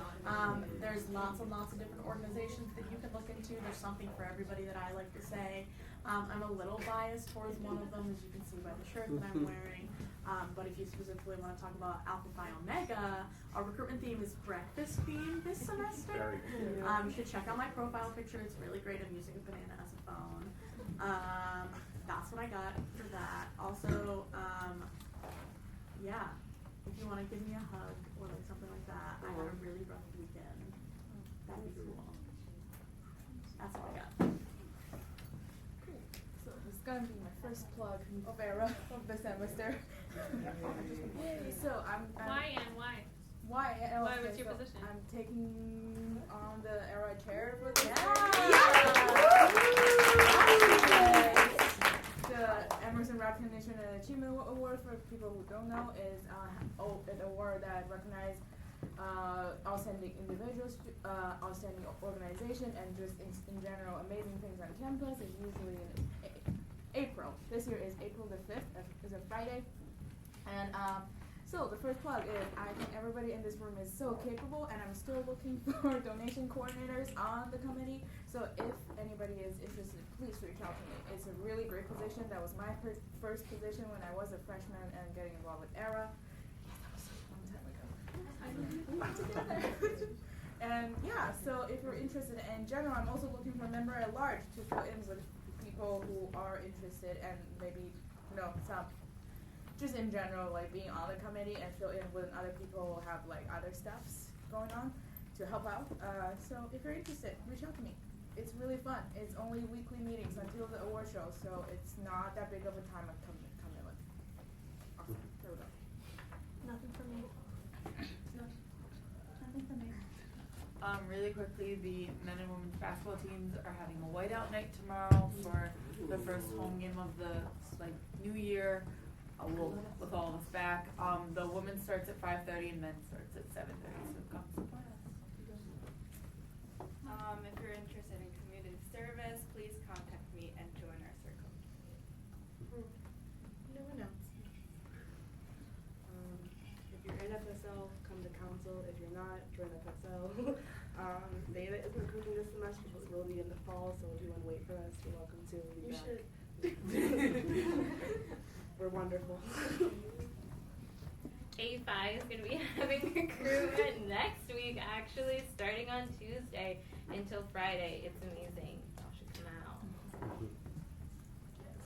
There's lots and lots of different organizations that you can look into. There's something for everybody that I like to say. I'm a little biased towards one of them, as you can see by the shirt that I'm wearing. But if you specifically want to talk about Alpha Phi Omega, our recruitment theme is breakfast themed this semester. Very cool. You should check out my profile picture. It's really great. I'm using a banana as a phone. That's what I got for that. Also, yeah, if you want to give me a hug or like something like that, I had a really rough weekend. That'd be cool. That's all I got. So it's gonna be my first plug of ERA of the semester. Yay! So I'm Why and why? Why? Why, Okay, what's your so position? I'm taking on the ERA chair for this The Emerson Recognition and Achievement Award, for people who don't know, is an award that recognizes outstanding individuals, outstanding organization, and just in general amazing things on campus. It's usually in April. This year is April the 5th. It's a Friday. And so the first plug is I think everybody in this room is so capable, and I'm still looking for donation coordinators on the committee. So if anybody is interested, please reach out to me. It's a really great position. That was my first position when I was a freshman and getting involved with ERA. That was such a long time ago. I put it together. And yeah, so if you're interested in general, I'm also looking for a member at large to fill in with people who are interested and maybe, some just in general, like being on the committee and fill in with other people who have like other stuffs going on to help out. So if you're interested, reach out to me. It's really fun. It's only weekly meetings until the award show, so it's not that big of a time of coming with. Awesome. There we go. Nothing for me. Nothing for me. Really quickly, the men and women's basketball teams are having a whiteout night tomorrow for the first home game of the new year. With all of us back. The women starts at 5:30 and men starts at 7:30. So come support us. If you're interested in community service, please contact me and join our circle. No announcements. If you're in FSL, come to council. If you're not, join FSL. Veda isn't cooking this semester, but will be in the fall, so if you want to wait for us, you're welcome to. We'll be You back. should. We're wonderful. A5 is going to be having recruitment next week, actually, starting on Tuesday until Friday. It's amazing. Y'all should come out.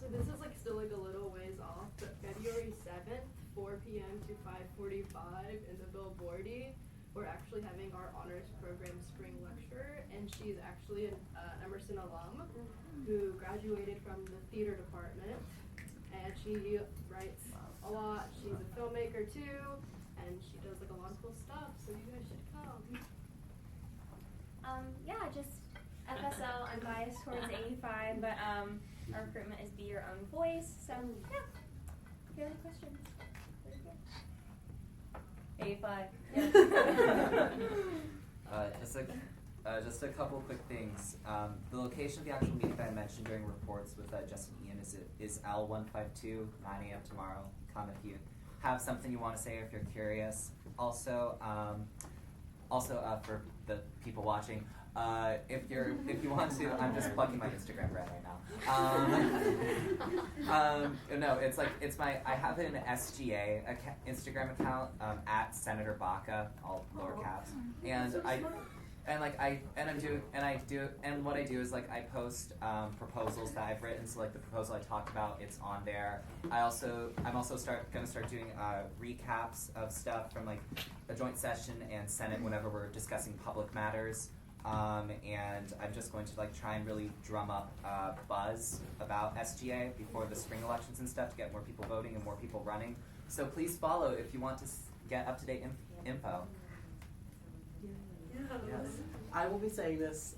So this is like still like a little ways off, but February 7th, 4 p.m. to 5:45 in the Billboardy, we're actually having our honors program spring lecture, and she's actually an Emerson alum who graduated from the theater department, and she writes a lot. She's a filmmaker too, and she does like a lot of cool stuff, so you guys should come. Yeah, just FSL, I'm biased towards A5, but our recruitment is Be Your Own Voice, so yeah. If you have any questions, Just a couple quick things. The location of the actual meeting that I mentioned during reports with Justin Ian is L152, 9 a.m. tomorrow. Come if you have something you want to say or if you're curious. Also, for the people watching, if you want to, I'm just plugging my Instagram right now. No, I have an SGA Instagram account at Senator Baca, all lower caps, and what I do is like I post proposals that I've written. So like the proposal I talked about, it's on there. I'm also gonna start doing recaps of stuff from like a joint session and Senate whenever we're discussing public matters. And I'm just going to like try and really drum up buzz about SGA before the spring elections and stuff to get more people voting and more people running. So please follow if you want to get up-to-date info. Yes. I will be saying this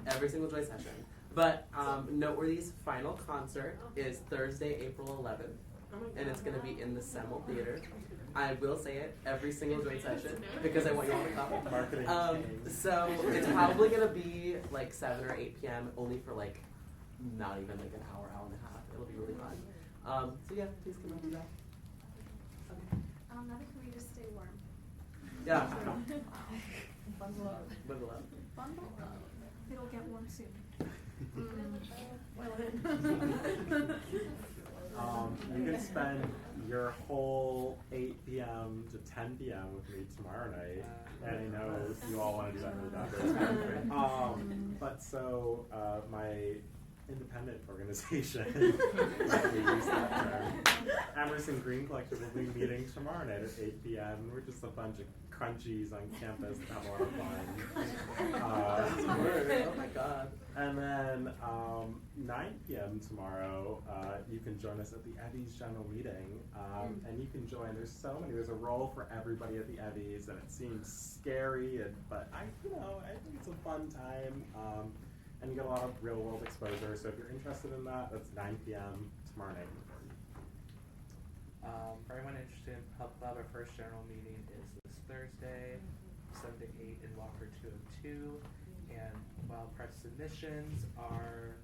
every single joint session. But Noteworthy's final concert is Thursday, April 11th. And it's going to be in the Semmel Theater. I will say it every single joint session because I want you all to come. Marketing. So it's probably going to be like 7 or 8 p.m. only for like not even like an hour, hour and a half. It'll be really fun. So yeah, please come and do that. Nothing for me to stay warm. Yeah. Bundle up. Bundle up. Bundle up. It'll get warm soon. You can spend your whole 8 p.m. to 10 p.m. with me tomorrow night, and I know you all want to do that really bad. But so my independent organization, let me use that term, Emerson Green Collective will be meeting tomorrow night at 8 p.m. We're just a bunch of crunchies on campus that have a lot of fun. Oh my god. And then 9 p.m. tomorrow, you can join us at the Evie's general meeting, and you can join. There's a role for everybody at the Evie's, and it seems scary, but I think it's a fun time, and you get a lot of real world exposure. So if you're interested in that, that's 9 p.m. tomorrow night. For anyone interested in Pub Club, our first general meeting is this Thursday, 7 to 8 in Walker 202. And while press submissions are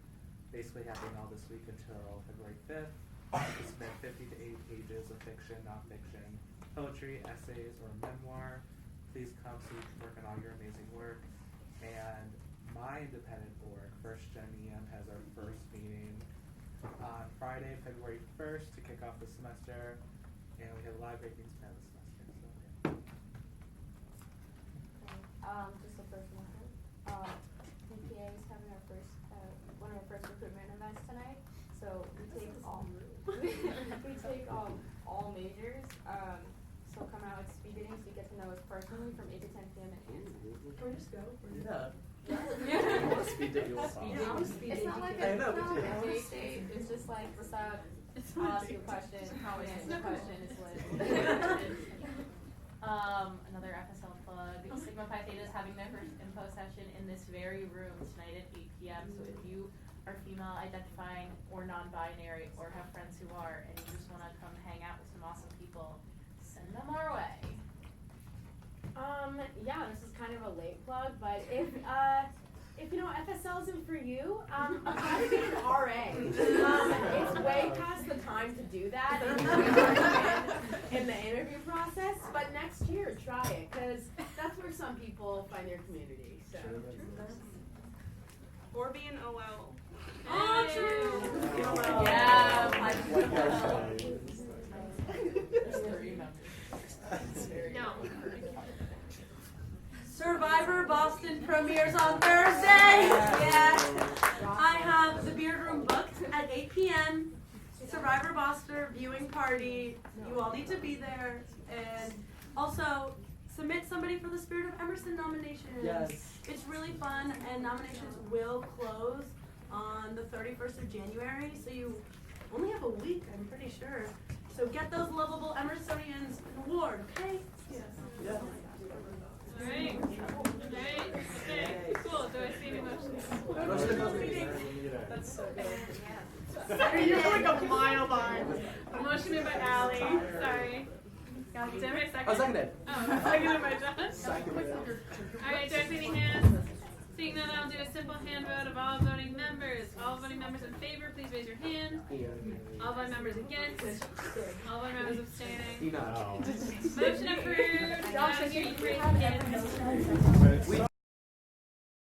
basically happening all this week until February 5th, you submit 50 to 80 pages of fiction, nonfiction, poetry, essays, or memoir. Please come so you can work on all your amazing work. And my independent org, First Gen EM, has our first meeting on Friday, February 1st to kick off the semester. And we have a lot of great things planned this semester. Just a personal note. PPA is having our first, one of our first recruitment events tonight. So we take all majors. So come out with speed dating so you get to know us personally from 8 to 10 p.m. at Hanson. Or just go. Yeah. Speed date you will It's not like a date. It's just like, what's up? I'll ask you a question. I'll answer the question. It's lit. Another FSL plug. Sigma Pi Theta is having their first info session in this very room tonight at 8 p.m. So if you are female identifying or non-binary or have friends who are and you just want to come hang out with some awesome people, send them our way. Yeah, this is kind of a late plug, but if you know FSL isn't for you, apply to be an RA. It's way past the time to do that in the interview process, but next year try it, because that's where some people find their community. So. Or be an OL. Oh, true. Yeah. No. Survivor Boston premieres on Thursday. Yes. I have the Beard Room booked at 8 p.m. Survivor Boston viewing party. You all need to be there. And also submit somebody for the Spirit of Emerson nominations. Yes. It's really fun, and nominations will close on the 31st of January. So you only have a week, I'm pretty sure. So get those lovable Emersonians an award, okay? Yes. Yeah. Great. Great. Okay. Cool. Do I see any motions? That's so good. You're like a mile behind. Motion made by Allie. Sorry. Did I have a second? Oh, seconded. Oh, seconded by Josh. Seconded. Alright, do I see any hands? Seeing none, I'll do a simple hand vote of all voting members. All voting members in favor, please raise your hand. All voting members against. All voting members abstaining. No. Motion approved. Josh, I hear you raise your hand.